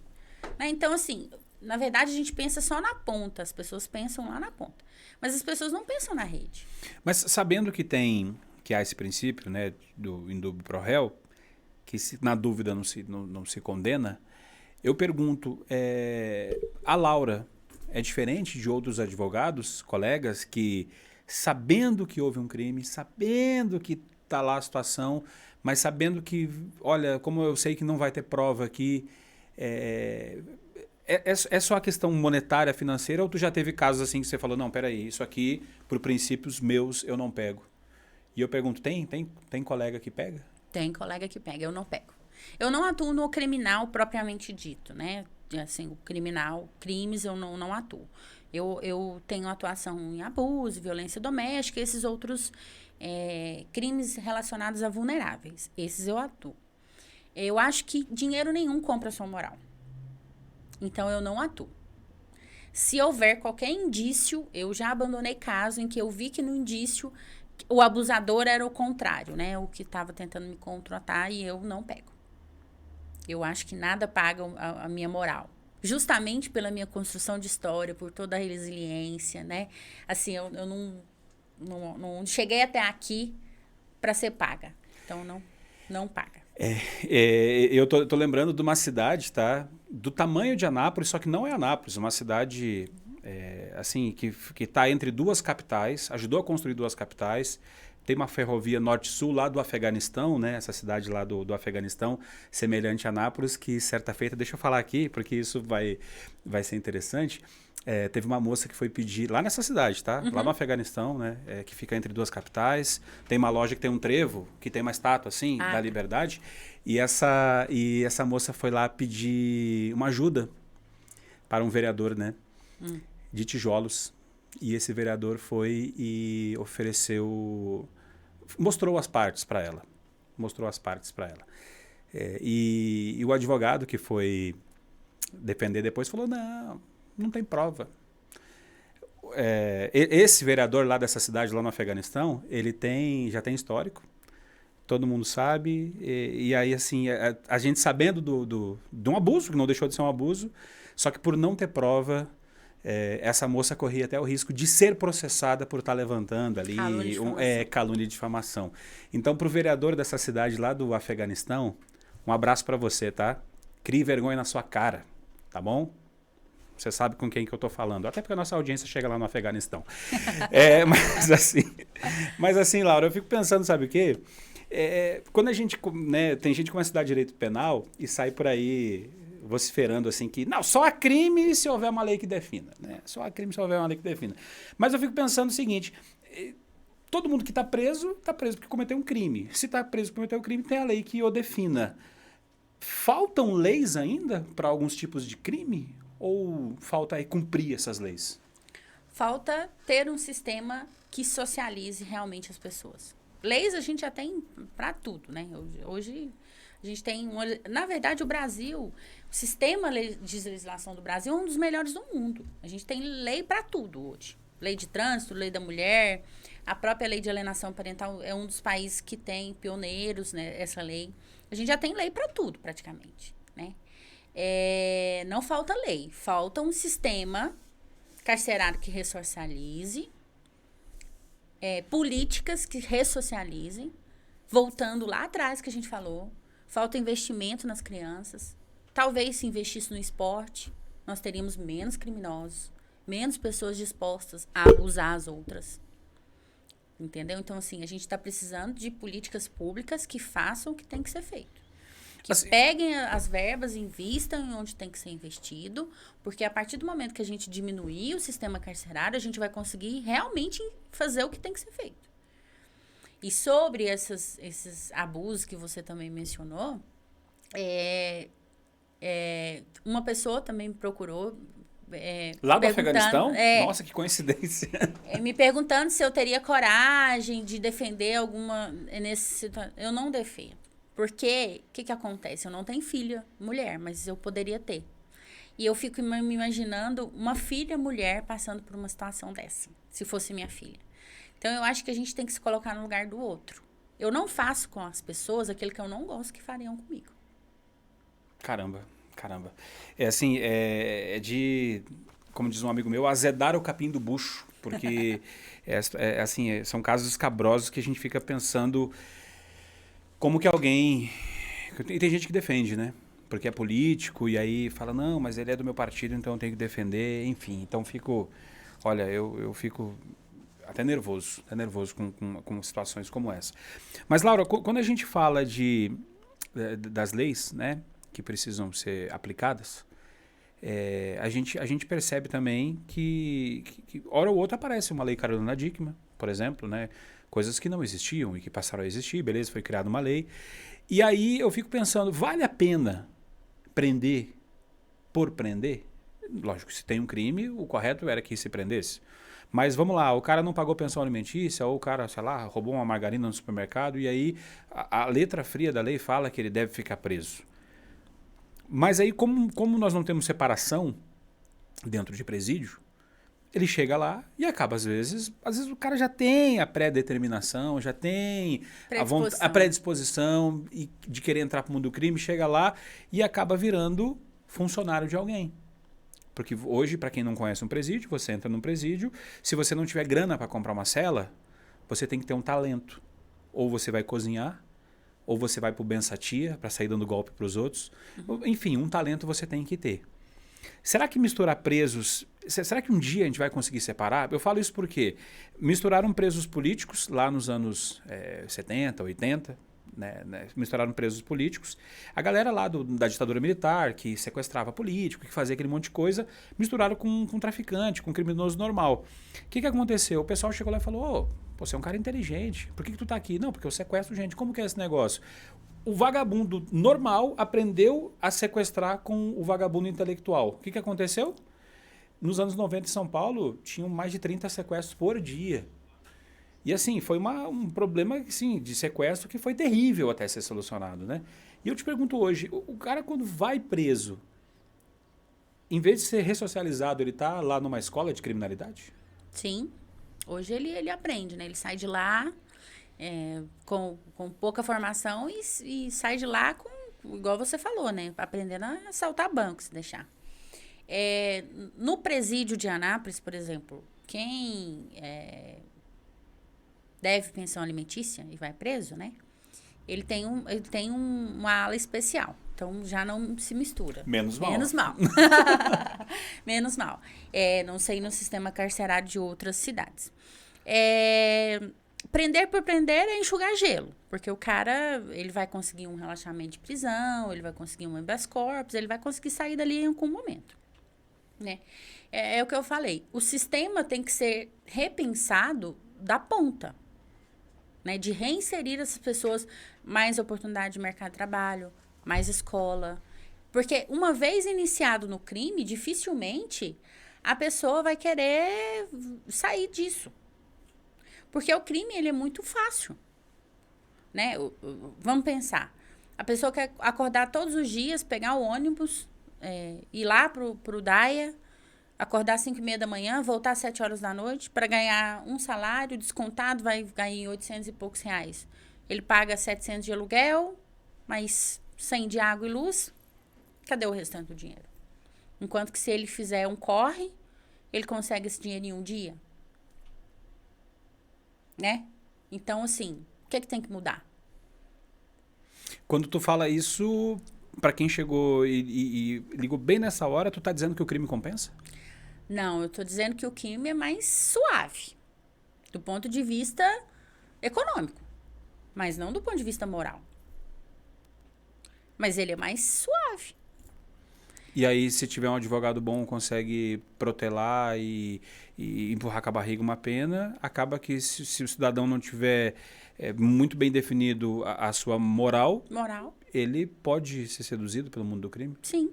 [SPEAKER 2] Né? Então, assim, na verdade, a gente pensa só na ponta. As pessoas pensam lá na ponta. Mas as pessoas não pensam na rede.
[SPEAKER 1] Mas sabendo que há esse princípio, né, do indúbio pro réu, que na dúvida não se condena, eu pergunto, a Laura é diferente de outros advogados, colegas, que sabendo que houve um crime, sabendo que está lá a situação, mas sabendo que, olha, como eu sei que não vai ter prova aqui, é só a questão monetária, financeira, ou tu já teve casos assim que você falou, não, peraí, isso aqui, por princípios meus, eu não pego? E eu pergunto, tem colega que pega?
[SPEAKER 2] Tem colega que pega, eu não pego. Eu não atuo no criminal propriamente dito, né? Assim, o criminal, crimes, eu não atuo. Eu tenho atuação em abuso, violência doméstica, esses outros crimes relacionados a vulneráveis. Esses eu atuo. Eu acho que dinheiro nenhum compra sua moral. Então, eu não atuo. Se houver qualquer indício, eu já abandonei caso em que eu vi que no indício o abusador era o contrário, né? O que estava tentando me contratar e eu não pego. Eu acho que nada paga a minha moral. Justamente pela minha construção de história, por toda a resiliência, né? Assim, eu não cheguei até aqui para ser paga. Então, não paga.
[SPEAKER 1] Eu tô lembrando de uma cidade, tá? Do tamanho de Anápolis, só que não é Anápolis, uma cidade assim que está entre duas capitais, ajudou a construir duas capitais. Tem uma ferrovia norte-sul lá do Afeganistão, né? Essa cidade lá do Afeganistão, semelhante a Anápolis, que certa feita, deixa eu falar aqui, porque isso vai ser interessante. Teve uma moça que foi pedir, lá nessa cidade, tá? Lá no Afeganistão, né? Que fica entre duas capitais. Tem uma loja que tem um trevo, que tem uma estátua, assim, da liberdade. E essa moça foi lá pedir uma ajuda para um vereador, né? De tijolos. E esse vereador foi e mostrou as partes para ela. E o advogado que foi defender depois falou, não tem prova. Esse vereador lá dessa cidade, lá no Afeganistão, ele já tem histórico. Todo mundo sabe. E aí, assim, a gente sabendo de um abuso, que não deixou de ser um abuso, só que por não ter prova... essa moça corria até o risco de ser processada por estar levantando ali calúnia e difamação. Então, para o vereador dessa cidade lá do Afeganistão, um abraço para você, tá? Crie vergonha na sua cara, tá bom? Você sabe com quem que eu estou falando. Até porque a nossa audiência chega lá no Afeganistão. Mas assim, Laura, eu fico pensando, sabe o quê? Quando a gente, né, tem gente que começa a estudar direito penal e sai por aí... vociferando assim que, não, só há crime se houver uma lei que defina, né? Só há crime se houver uma lei que defina. Mas eu fico pensando o seguinte, todo mundo que está preso porque cometeu um crime. Se está preso porque cometeu um crime, tem a lei que o defina. Faltam leis ainda para alguns tipos de crime? Ou falta aí cumprir essas leis?
[SPEAKER 2] Falta ter um sistema que socialize realmente as pessoas. Leis a gente já tem para tudo, né? Hoje a gente tem... Na verdade, o Brasil, o sistema de legislação do Brasil é um dos melhores do mundo. A gente tem lei para tudo hoje. Lei de trânsito, lei da mulher, a própria lei de alienação parental é um dos países que tem pioneiros, né, essa lei. A gente já tem lei para tudo, praticamente, né? Não falta lei, falta um sistema carcerário que ressocialize, políticas que ressocializem, voltando lá atrás que a gente falou. Falta investimento nas crianças. Talvez se investisse no esporte, nós teríamos menos criminosos, menos pessoas dispostas a abusar as outras. Entendeu? Então, assim, a gente está precisando de políticas públicas que façam o que tem que ser feito. Que peguem as verbas e invistam onde tem que ser investido, porque a partir do momento que a gente diminuir o sistema carcerário, a gente vai conseguir realmente fazer o que tem que ser feito. E sobre esses abusos que você também mencionou, uma pessoa também me procurou
[SPEAKER 1] Lá do
[SPEAKER 2] perguntando,
[SPEAKER 1] Afeganistão? Nossa, que coincidência.
[SPEAKER 2] me perguntando se eu teria coragem de defender alguma nesse situação. Eu não defendo. Porque, o que acontece? Eu não tenho filha mulher, mas eu poderia ter. E eu fico me imaginando uma filha mulher passando por uma situação dessa, se fosse minha filha. Então, eu acho que a gente tem que se colocar no lugar do outro. Eu não faço com as pessoas aquilo que eu não gosto que fariam comigo.
[SPEAKER 1] Caramba. É assim, como diz um amigo meu, azedar o capim do bucho. Porque, assim, são casos escabrosos que a gente fica pensando como que alguém... E tem gente que defende, né? Porque é político e aí fala, não, mas ele é do meu partido, então eu tenho que defender. Enfim, então olha, eu fico até nervoso com situações como essa. Mas, Laura, quando a gente fala das leis, né, que precisam ser aplicadas, a gente percebe também que hora ou outra aparece uma lei Carolina Dickmann, por exemplo, né, coisas que não existiam e que passaram a existir, beleza, foi criada uma lei. E aí eu fico pensando, vale a pena prender por prender? Lógico, se tem um crime, o correto era que se prendesse. Mas vamos lá, o cara não pagou pensão alimentícia, ou o cara, sei lá, roubou uma margarina no supermercado, e aí a letra fria da lei fala que ele deve ficar preso. Mas aí, como nós não temos separação dentro de presídio, ele chega lá e acaba, às vezes o cara já tem a pré-determinação, já tem a predisposição de querer entrar para o mundo do crime, chega lá e acaba virando funcionário de alguém. Porque hoje, para quem não conhece um presídio, você entra num presídio, se você não tiver grana para comprar uma cela, você tem que ter um talento. Ou você vai cozinhar, ou você vai para o bençatia, para sair dando golpe para os outros. Enfim, um talento você tem que ter. Será que misturar presos... Será que um dia a gente vai conseguir separar? Eu falo isso porque misturaram presos políticos lá nos anos 70, 80, né, misturaram presos políticos. A galera lá da ditadura militar, que sequestrava político, que fazia aquele monte de coisa, misturaram com traficante, com criminoso normal. O que aconteceu? O pessoal chegou lá e falou, você é um cara inteligente, por que tu tá aqui? Não, porque eu sequestro gente. Como que é esse negócio? O vagabundo normal aprendeu a sequestrar com o vagabundo intelectual. O que aconteceu? Nos anos 90 em São Paulo, tinham mais de 30 sequestros por dia. E assim, foi um problema assim, de sequestro que foi terrível até ser solucionado, né? E eu te pergunto hoje, o cara quando vai preso, em vez de ser ressocializado, ele tá lá numa escola de criminalidade?
[SPEAKER 2] Sim. Hoje ele aprende, né? Ele sai de lá com pouca formação e sai de lá com, igual você falou, né? Aprendendo a assaltar banco, se deixar. No presídio de Anápolis, por exemplo, quem deve pensão alimentícia e vai preso, né? Ele tem uma ala especial. Então, já não se mistura.
[SPEAKER 1] Menos mal.
[SPEAKER 2] Menos mal. Menos mal. Não sei no sistema carcerário de outras cidades. Prender por prender é enxugar gelo. Porque o cara, ele vai conseguir um relaxamento de prisão, ele vai conseguir um habeas corpus, ele vai conseguir sair dali em algum momento. Né? É o que eu falei. O sistema tem que ser repensado da ponta. Né? De reinserir essas pessoas, mais oportunidade de mercado de trabalho, mais escola. Porque uma vez iniciado no crime, dificilmente a pessoa vai querer sair disso. Porque o crime, ele é muito fácil. Né? Vamos pensar. A pessoa quer acordar todos os dias, pegar o ônibus, ir lá pro DAIA, acordar às 5h30 da manhã, voltar às 7 horas da noite, para ganhar um salário descontado, vai ganhar 800 e poucos reais. Ele paga 700 de aluguel, mais 100 de água e luz. Cadê o restante do dinheiro? Enquanto que se ele fizer um corre, ele consegue esse dinheiro em um dia. Né? Então, assim, o que tem que mudar?
[SPEAKER 1] Quando tu fala isso, para quem chegou e ligou bem nessa hora, tu tá dizendo que o crime compensa?
[SPEAKER 2] Não, eu tô dizendo que o crime é mais suave. Do ponto de vista econômico. Mas não do ponto de vista moral. Mas ele é mais suave.
[SPEAKER 1] E aí, se tiver um advogado bom, consegue protelar e empurrar com a barriga uma pena, acaba que se o cidadão não tiver muito bem definido a sua moral, ele pode ser seduzido pelo mundo do crime?
[SPEAKER 2] Sim.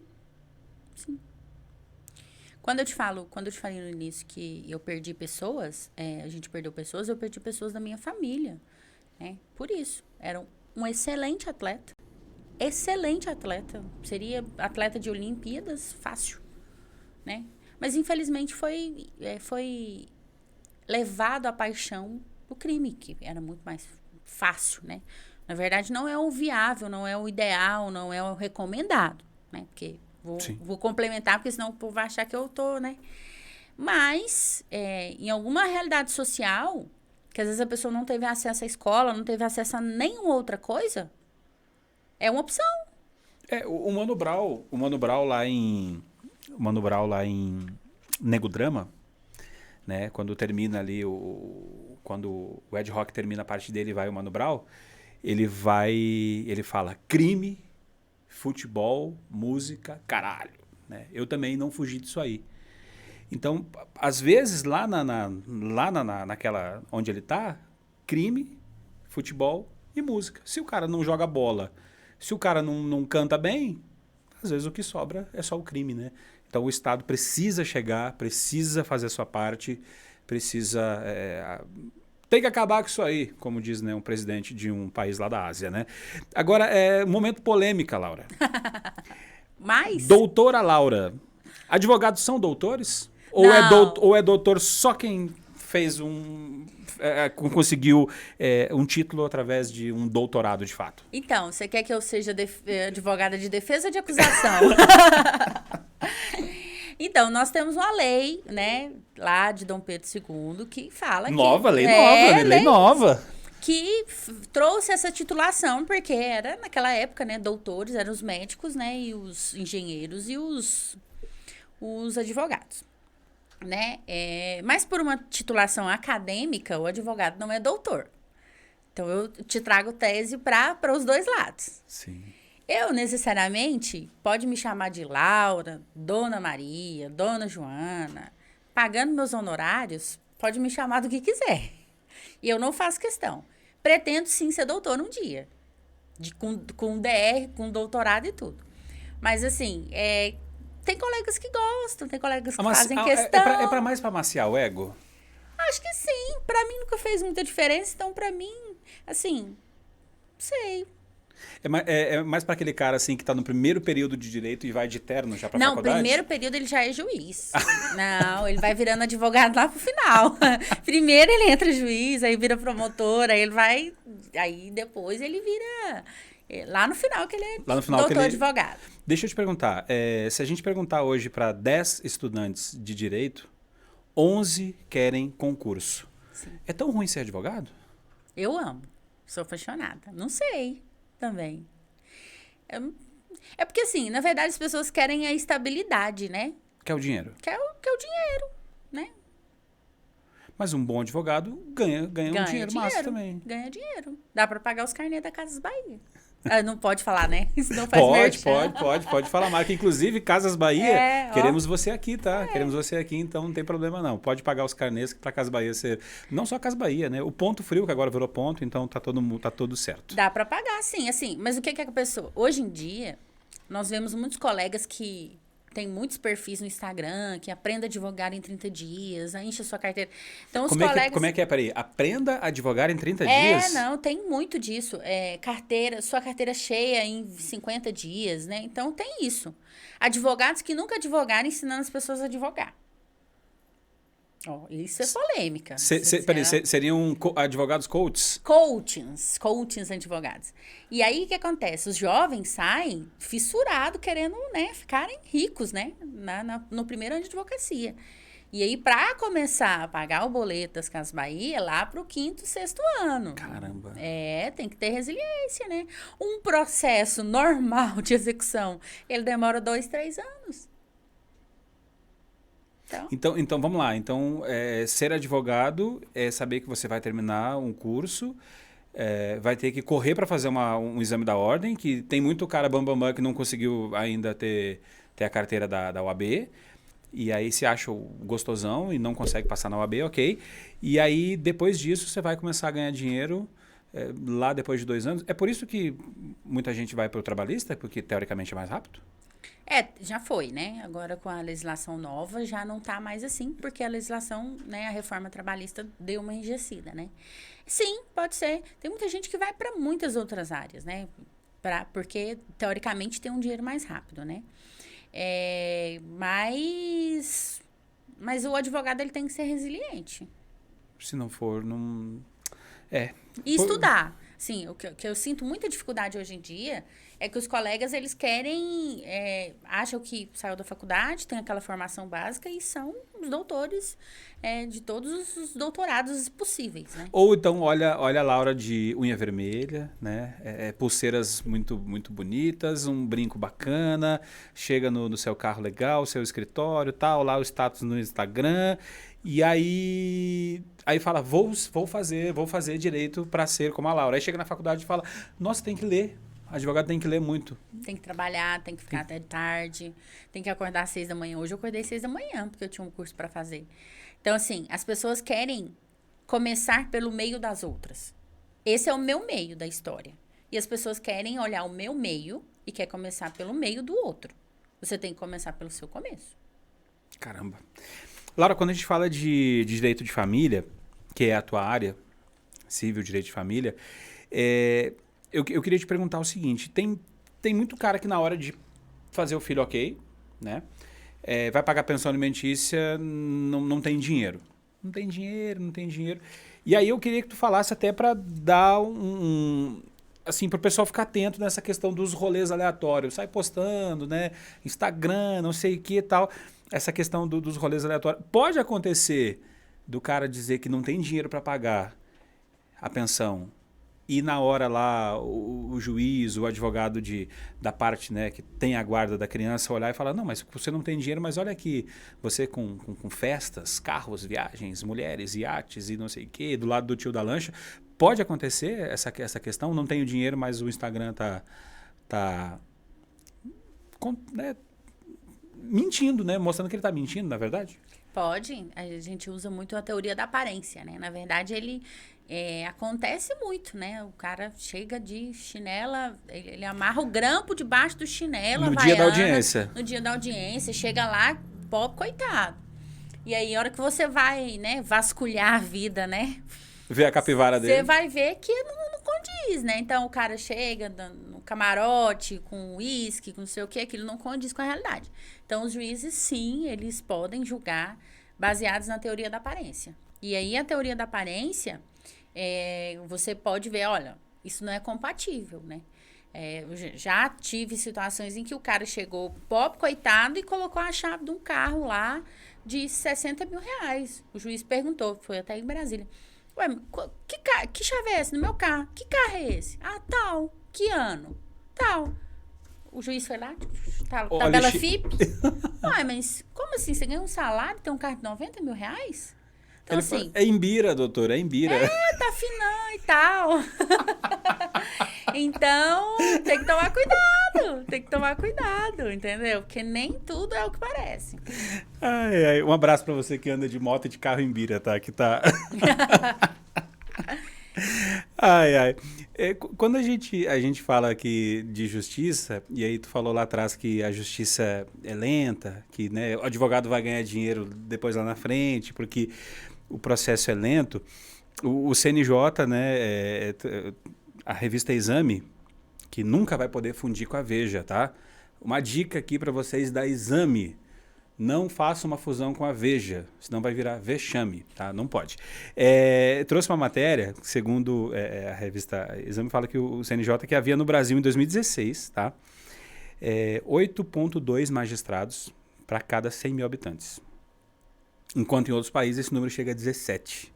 [SPEAKER 2] Sim. Quando eu te falei no início que eu perdi pessoas, a gente perdeu pessoas, eu perdi pessoas da minha família, né? Por isso, era um excelente atleta. Excelente atleta. Seria atleta de Olimpíadas, fácil, né? Mas infelizmente foi levado à paixão do crime, que era muito mais fácil, né? Na verdade, não é o viável, não é o ideal, não é o recomendado, né? Porque vou complementar, porque senão o povo vai achar que eu tô, né? Mas, em alguma realidade social, que às vezes a pessoa não teve acesso à escola, não teve acesso a nenhuma outra coisa, é uma opção.
[SPEAKER 1] O Mano Brown lá em Nego Drama, né? Quando termina ali quando o Ed Rock termina a parte dele e vai o Mano Brown, ele fala crime, futebol, música, caralho, né? Eu também não fugi disso aí. Então, às vezes, lá naquela onde ele tá, crime, futebol e música. Se o cara não joga bola, se o cara não canta bem, às vezes o que sobra é só o crime, né? Então o Estado precisa chegar, precisa fazer a sua parte, precisa... tem que acabar com isso aí, como diz, né, um presidente de um país lá da Ásia, né? Agora, momento polêmica, Laura.
[SPEAKER 2] Mas...
[SPEAKER 1] Doutora Laura, advogados são doutores? Ou é doutor só quem fez conseguiu um título através de um doutorado de fato?
[SPEAKER 2] Então, você quer que eu seja advogada de defesa ou de acusação? Então, nós temos uma lei, né, lá de Dom Pedro II, que fala
[SPEAKER 1] lei nova.
[SPEAKER 2] Que trouxe essa titulação, porque era, naquela época, né, doutores, eram os médicos, né, e os engenheiros e os advogados, né? Mas por uma titulação acadêmica, o advogado não é doutor. Então, eu te trago tese para os dois lados.
[SPEAKER 1] Sim.
[SPEAKER 2] Eu, necessariamente, pode me chamar de Laura, Dona Maria, Dona Joana. Pagando meus honorários, pode me chamar do que quiser. E eu não faço questão. Pretendo, sim, ser doutor um dia. Com DR, com doutorado e tudo. Mas, assim, tem colegas que gostam, tem colegas que fazem questão.
[SPEAKER 1] É pra mais pra maciar o ego?
[SPEAKER 2] Acho que sim. Pra mim, nunca fez muita diferença. Então, pra mim, assim, sei.
[SPEAKER 1] É mais para aquele cara assim que tá no primeiro período de direito e vai de terno já pra faculdade?
[SPEAKER 2] Não, primeiro período ele já é juiz. Não, ele vai virando advogado lá pro final. Primeiro ele entra juiz, aí vira promotor, aí ele vai... Aí depois ele vira... Lá no final que ele é doutor advogado.
[SPEAKER 1] Deixa eu te perguntar, se a gente perguntar hoje para 10 estudantes de direito, 11 querem concurso.
[SPEAKER 2] Sim.
[SPEAKER 1] É tão ruim ser advogado?
[SPEAKER 2] Eu amo, sou apaixonada. Não sei também. É porque, assim, na verdade, as pessoas querem a estabilidade, né?
[SPEAKER 1] Quer o dinheiro.
[SPEAKER 2] Quer o dinheiro, né?
[SPEAKER 1] Mas um bom advogado ganha um dinheiro massa também.
[SPEAKER 2] Ganha dinheiro. Dá pra pagar os carnês da Casas Bahia. Não pode falar, né? Isso não faz
[SPEAKER 1] pode falar, Marca. Inclusive, Casas Bahia, queremos você aqui, tá? Queremos você aqui, então não tem problema não. Pode pagar os carnês para Casas Bahia ser... Não só Casas Bahia, né? O Ponto Frio, que agora virou ponto, então tá tudo certo.
[SPEAKER 2] Dá para pagar, sim, assim. Mas o que é a pessoa... Hoje em dia, nós vemos muitos colegas que tem muitos perfis no Instagram, que aprenda a advogar em 30 dias, enche a sua carteira. Então, os colegas...
[SPEAKER 1] Como é que é? Peraí, aprenda a advogar em 30 dias?
[SPEAKER 2] Não, tem muito disso. Sua carteira cheia em 50 dias, né? Então, tem isso. Advogados que nunca advogaram ensinando as pessoas a advogar. Isso é polêmica.
[SPEAKER 1] Peraí, seriam advogados coaches?
[SPEAKER 2] Coachings advogados. E aí, o que acontece? Os jovens saem fissurados, querendo, né, ficarem ricos, né, no primeiro ano de advocacia. E aí, para começar a pagar o boleto das Casas Bahia, lá pro 5º, 6º ano.
[SPEAKER 1] Caramba.
[SPEAKER 2] Tem que ter resiliência, né? Um processo normal de execução, ele demora 2, 3 anos.
[SPEAKER 1] Então, vamos lá. Então, ser advogado é saber que você vai terminar um curso, vai ter que correr para fazer um exame da ordem, que tem muito cara bambambam que não conseguiu ainda ter a carteira da OAB, e aí se acha gostosão e não consegue passar na OAB, ok. E aí, depois disso, você vai começar a ganhar dinheiro lá depois de 2 anos. É por isso que muita gente vai para o trabalhista, porque teoricamente é mais rápido?
[SPEAKER 2] Já foi, né? Agora com a legislação nova já não tá mais assim, porque a legislação, né, a reforma trabalhista deu uma enrijecida, né? Sim, pode ser. Tem muita gente que vai para muitas outras áreas, né? Porque teoricamente tem um dinheiro mais rápido, né? Mas o advogado ele tem que ser resiliente.
[SPEAKER 1] Se não for, não... É.
[SPEAKER 2] E estudar. Sim, o que eu sinto muita dificuldade hoje em dia é que os colegas, eles querem, acham que saiu da faculdade, tem aquela formação básica e são os doutores de todos os doutorados possíveis, né?
[SPEAKER 1] Ou então olha a Laura de unha vermelha, né? Pulseiras muito, muito bonitas, um brinco bacana, chega no seu carro legal, seu escritório, tal, lá o status no Instagram, e aí fala, vou fazer direito para ser como a Laura. Aí chega na faculdade e fala, nossa, tem que ler. Advogado tem que ler muito.
[SPEAKER 2] Tem que trabalhar, tem que ficar até tarde, tem que acordar às 6 da manhã. Hoje eu acordei 6 da manhã, porque eu tinha um curso para fazer. Então, assim, as pessoas querem começar pelo meio das outras. Esse é o meu meio da história. E as pessoas querem olhar o meu meio e quer começar pelo meio do outro. Você tem que começar pelo seu começo.
[SPEAKER 1] Caramba. Laura, quando a gente fala de direito de família, que é a tua área, civil, direito de família, eu queria te perguntar o seguinte, tem muito cara que na hora de fazer o filho ok, né? Vai pagar pensão alimentícia, não tem dinheiro. Não tem dinheiro. E aí eu queria que tu falasse até para dar assim, para o pessoal ficar atento nessa questão dos rolês aleatórios. Sai postando, né? Instagram, não sei o que e tal. Essa questão dos rolês aleatórios. Pode acontecer do cara dizer que não tem dinheiro para pagar a pensão e na hora lá o juiz, o advogado da parte, né, que tem a guarda da criança olhar e falar, não, mas você não tem dinheiro, mas olha aqui, você com festas, carros, viagens, mulheres, iates e não sei o quê, do lado do tio da lancha. Pode acontecer essa questão? Não tenho dinheiro, mas o Instagram tá né, mentindo, né? Mostrando que ele tá mentindo, na verdade?
[SPEAKER 2] Pode. A gente usa muito a teoria da aparência, né? Na verdade, acontece muito, né? O cara chega de chinela, ele amarra o grampo debaixo do chinelo,
[SPEAKER 1] no dia da audiência.
[SPEAKER 2] No dia da audiência, chega lá, pobre coitado. E aí, a hora que você vai, né, vasculhar a vida, né?
[SPEAKER 1] Ver a capivara dele.
[SPEAKER 2] Você vai ver que não condiz, né? Então, o cara chega no camarote, com uísque, com não sei o quê, aquilo não condiz com a realidade. Então, os juízes, sim, eles podem julgar baseados na teoria da aparência. E aí, a teoria da aparência, você pode ver, olha, isso não é compatível, né? Eu já tive situações em que o cara chegou pobre, coitado, e colocou a chave de um carro lá de 60 mil reais. O juiz perguntou, foi até em Brasília. Ué, que chave é essa no meu carro? Que carro é esse? Ah, tal. Que ano? Tal. O juiz foi lá, tabela FIP. Ué, mas como assim? Você ganha um salário, tem um carro de 90 mil reais? Então, assim...
[SPEAKER 1] É Imbira, doutor, é Imbira.
[SPEAKER 2] Tá afinando e tal. Então, tem que tomar cuidado, entendeu? Porque nem tudo é o que parece.
[SPEAKER 1] Um abraço pra você que anda de moto e de carro Imbira, tá? Que tá... Quando a gente fala aqui de justiça, e aí tu falou lá atrás que a justiça é lenta, que, né, o advogado vai ganhar dinheiro depois lá na frente, porque o processo é lento. O CNJ, né, a revista Exame, que nunca vai poder fundir com a Veja, tá? Uma dica aqui para vocês da Exame: não faça uma fusão com a Veja, senão vai virar vexame, tá? Não pode. Trouxe uma matéria, segundo a revista Exame, fala que o CNJ que havia no Brasil em 2016, tá? 8,2 magistrados para cada 100 mil habitantes. Enquanto em outros países esse número chega a 17.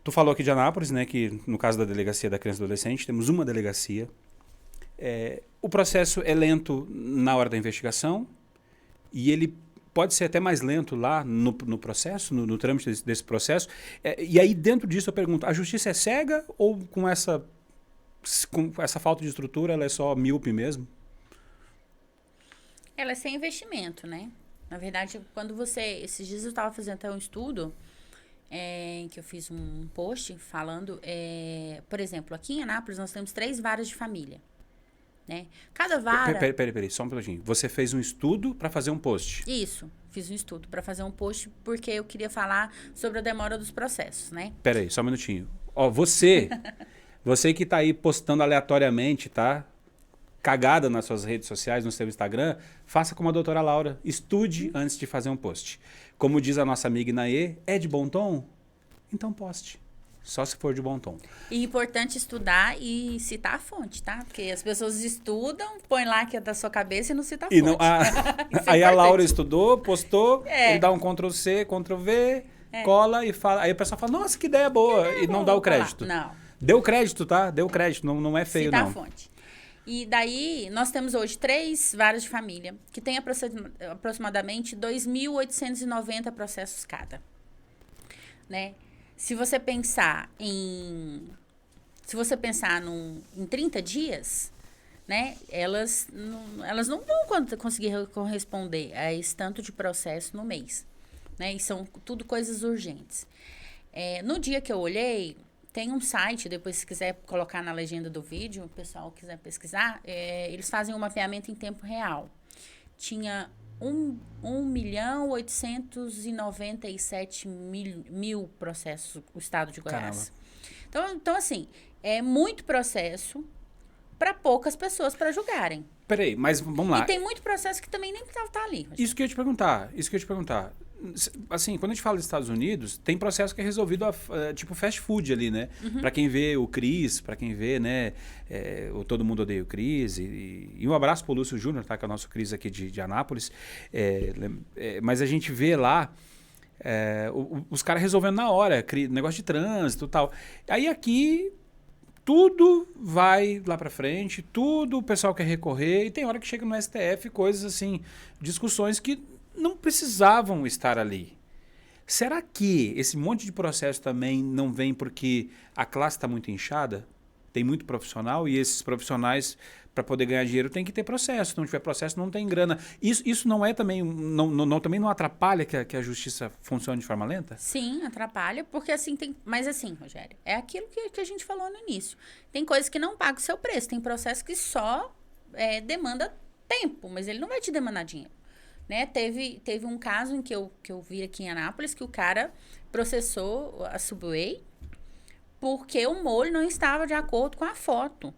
[SPEAKER 1] Tu falou aqui de Anápolis, né, que no caso da Delegacia da Criança e do Adolescente, temos uma delegacia. O processo é lento na hora da investigação e ele pode ser até mais lento lá no processo, no trâmite desse processo. E aí, dentro disso, eu pergunto, a justiça é cega ou com essa falta de estrutura ela é só míope mesmo?
[SPEAKER 2] Ela é sem investimento, né? Na verdade, esses dias eu estava fazendo até um estudo, que eu fiz um post falando, por exemplo, aqui em Anápolis nós temos 3 varas de família, né? Cada vara...
[SPEAKER 1] Peraí, só um minutinho. Você fez um estudo para fazer um post?
[SPEAKER 2] Isso, fiz um estudo para fazer um post porque eu queria falar sobre a demora dos processos, né?
[SPEAKER 1] Peraí, só um minutinho. Ó, você que tá aí postando aleatoriamente, tá? Cagada nas suas redes sociais, no seu Instagram, faça como a doutora Laura. Estude antes de fazer um post. Como diz a nossa amiga Inaê, é de bom tom? Então poste. Só se for de bom tom.
[SPEAKER 2] E importante estudar e citar a fonte, tá? Porque as pessoas estudam, põe lá que é da sua cabeça e não cita a fonte.
[SPEAKER 1] E não, aí a Laura estudou, postou, ele dá um Ctrl+C, Ctrl+V, cola e fala. Aí o pessoal fala, nossa, que ideia boa. E não dá o crédito.
[SPEAKER 2] Não.
[SPEAKER 1] Deu crédito, tá? Deu crédito, não é feio,
[SPEAKER 2] Citar
[SPEAKER 1] não.
[SPEAKER 2] a fonte. E daí, nós temos hoje 3 varas de família, que têm aproximadamente 2.890 processos cada. Né? Se você pensar em 30 dias, né, elas não vão conseguir corresponder a esse tanto de processo no mês. Né? E são tudo coisas urgentes. No dia que eu olhei, tem um site, depois se quiser colocar na legenda do vídeo, o pessoal quiser pesquisar, eles fazem um mapeamento em tempo real. Tinha 1.897.000 processos o estado de Goiás. Então, assim, é muito processo para poucas pessoas para julgarem.
[SPEAKER 1] Peraí, mas vamos lá.
[SPEAKER 2] E tem muito processo que também nem precisava estar ali.
[SPEAKER 1] Isso que eu ia te perguntar. Assim, quando a gente fala dos Estados Unidos, tem processo que é resolvido tipo fast food ali, né?
[SPEAKER 2] Uhum.
[SPEAKER 1] Para quem vê o Cris, para quem vê, né? O Todo Mundo Odeia o Cris. E um abraço pro Lúcio Júnior, tá? Que é o nosso Cris aqui de Anápolis. Mas a gente vê lá os caras resolvendo na hora, negócio de trânsito e tal. Aí aqui tudo vai lá para frente, tudo o pessoal quer recorrer. E tem hora que chega no STF coisas assim, discussões que não precisavam estar ali. Será que esse monte de processo também não vem porque a classe está muito inchada? Tem muito profissional e esses profissionais, para poder ganhar dinheiro, tem que ter processo. Se não tiver processo, não tem grana. Isso não é também, também não atrapalha que a justiça funcione de forma lenta?
[SPEAKER 2] Sim, atrapalha, porque assim tem. Mas assim, Rogério, é aquilo que a gente falou no início. Tem coisas que não pagam o seu preço, tem processo que só demanda tempo, mas ele não vai te demandar dinheiro. Né? Teve um caso em que eu vi aqui em Anápolis que o cara processou a Subway porque o molho não estava de acordo com a foto.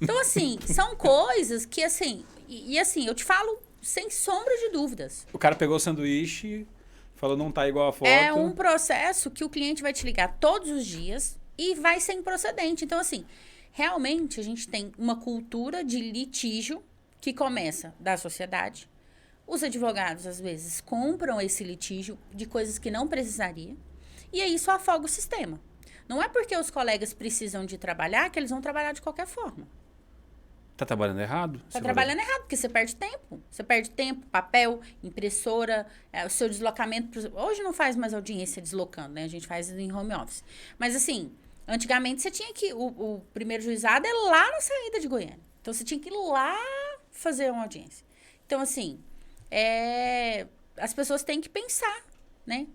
[SPEAKER 2] Então, assim, são coisas que, assim... E assim, eu te falo sem sombra de dúvidas.
[SPEAKER 1] O cara pegou o sanduíche, falou não tá igual a foto.
[SPEAKER 2] É um processo que o cliente vai te ligar todos os dias e vai ser improcedente. Então, assim, realmente a gente tem uma cultura de litígio que começa da sociedade. Os advogados, às vezes, compram esse litígio de coisas que não precisaria. E aí isso afoga o sistema. Não é porque os colegas precisam de trabalhar que eles vão trabalhar de qualquer forma.
[SPEAKER 1] Tá trabalhando errado?
[SPEAKER 2] Tá trabalhando errado, porque você perde tempo. Você perde tempo, papel, impressora, o seu deslocamento. Hoje não faz mais audiência deslocando, né? A gente faz em home office. Mas assim, antigamente você tinha que... O primeiro juizado é lá na saída de Goiânia. Então você tinha que ir lá fazer uma audiência. Então assim... as pessoas têm que pensar, né?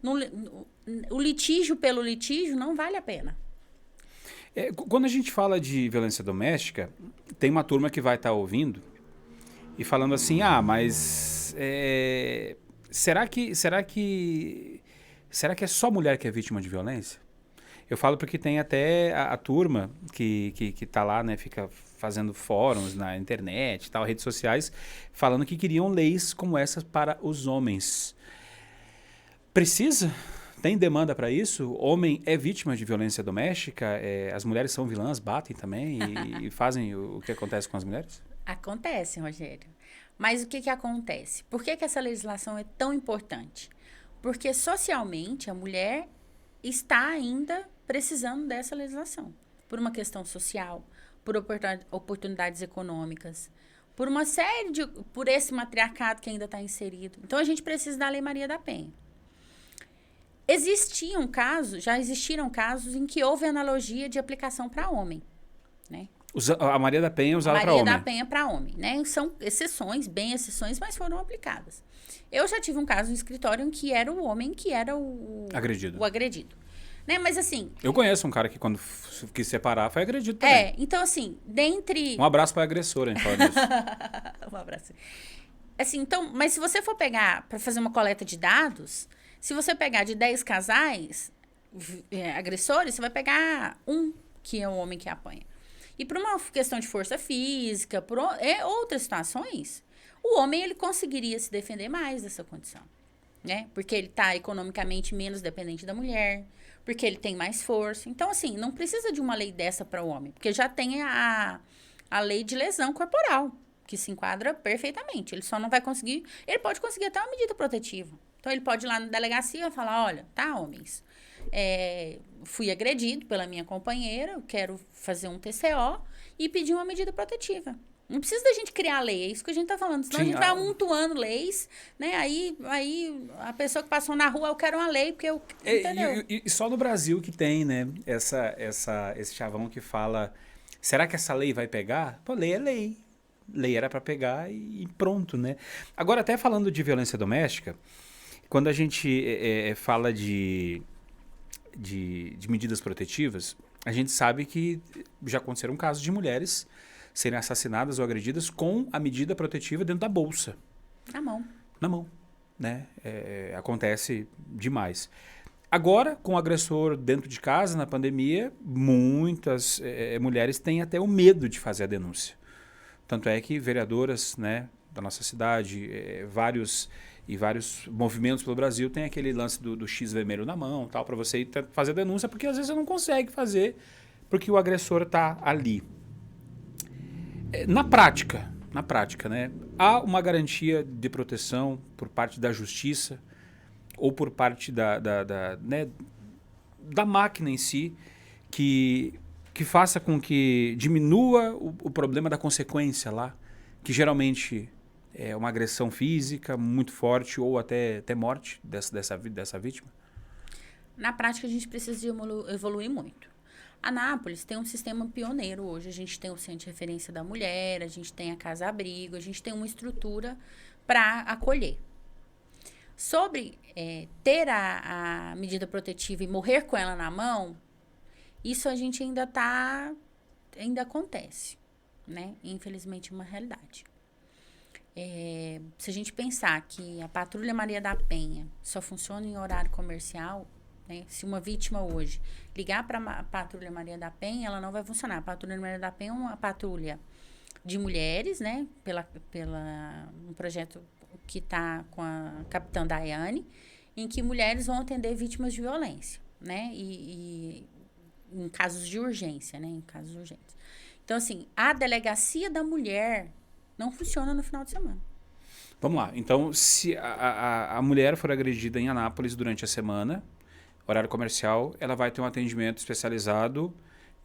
[SPEAKER 2] O litígio pelo litígio não vale a pena.
[SPEAKER 1] Quando a gente fala de violência doméstica, tem uma turma que vai estar ouvindo e falando assim, mas será que é só mulher que é vítima de violência? Eu falo porque tem até a turma que tá lá, né, fica fazendo fóruns na internet e tal, redes sociais, falando que queriam leis como essas para os homens. Precisa? Tem demanda para isso? Homem é vítima de violência doméstica? As mulheres são vilãs, batem também e fazem o que acontece com as mulheres?
[SPEAKER 2] Acontece, Rogério. Mas o que acontece? Por que essa legislação é tão importante? Porque socialmente a mulher está ainda precisando dessa legislação. Por uma questão social, por oportunidades econômicas, por uma série por esse matriarcado que ainda está inserido. Então a gente precisa da Lei Maria da Penha. Já existiram casos em que houve analogia de aplicação para homem, né?
[SPEAKER 1] A Maria da Penha é usada para homem.
[SPEAKER 2] Maria da Penha para homem, né? São exceções, bem exceções, mas foram aplicadas. Eu já tive um caso no escritório em que era o homem que era o agredido. Né? Mas assim...
[SPEAKER 1] Eu conheço um cara que quando quis separar foi agredido também.
[SPEAKER 2] Então assim, dentre...
[SPEAKER 1] Um abraço para a agressora, a gente fala disso.
[SPEAKER 2] Um abraço. Assim, então, mas se você for pegar, para fazer uma coleta de dados, se você pegar de 10 casais agressores, você vai pegar um que é o homem que apanha. E por uma questão de força física, por outras situações, o homem ele conseguiria se defender mais dessa condição, né? Porque ele está economicamente menos dependente da mulher, porque ele tem mais força. Então, assim, não precisa de uma lei dessa para o homem, porque já tem a lei de lesão corporal, que se enquadra perfeitamente. Ele só não vai conseguir... Ele pode conseguir até uma medida protetiva. Então, ele pode ir lá na delegacia e falar, olha, tá, homens, fui agredido pela minha companheira, eu quero fazer um TCO e pedir uma medida protetiva. Não precisa da gente criar lei, é isso que a gente tá falando. Senão a gente vai amontoando leis, né? Aí a pessoa que passou na rua, eu quero uma lei, porque eu... Entendeu?
[SPEAKER 1] E só no Brasil que tem, né? Esse chavão que fala, será que essa lei vai pegar? Pô, lei é lei. Lei era para pegar e pronto, né? Agora, até falando de violência doméstica, quando a gente fala de medidas protetivas, a gente sabe que já aconteceram casos de mulheres serem assassinadas ou agredidas com a medida protetiva dentro da bolsa.
[SPEAKER 2] Na mão.
[SPEAKER 1] Na mão, né? Acontece demais. Agora, com o agressor dentro de casa, na pandemia, muitas mulheres têm até o medo de fazer a denúncia. Tanto é que vereadoras, né, da nossa cidade, vários movimentos pelo Brasil têm aquele lance do X vermelho na mão, tal, para você ir fazer a denúncia, porque às vezes você não consegue fazer, porque o agressor está ali. Na prática, né, há uma garantia de proteção por parte da justiça ou por parte né, da máquina em si que faça com que diminua o problema da consequência lá, que geralmente é uma agressão física muito forte ou até morte dessa vítima?
[SPEAKER 2] Na prática, a gente precisa de evoluir muito. Anápolis tem um sistema pioneiro hoje. A gente tem o Centro de Referência da Mulher, a gente tem a Casa Abrigo, a gente tem uma estrutura para acolher. Sobre ter a medida protetiva e morrer com ela na mão, isso a gente ainda acontece, né? Infelizmente, é uma realidade. Se a gente pensar que a Patrulha Maria da Penha só funciona em horário comercial, né? Se uma vítima hoje ligar para a Patrulha Maria da Penha, ela não vai funcionar. A Patrulha Maria da Penha é uma patrulha de mulheres, né? Um projeto que está com a capitã Daiane, em que mulheres vão atender vítimas de violência, né? E em casos de urgência, né? Em casos urgentes. Então, assim, a delegacia da mulher não funciona no final de semana.
[SPEAKER 1] Vamos lá. Então, se a mulher for agredida em Anápolis durante a semana, horário comercial, ela vai ter um atendimento especializado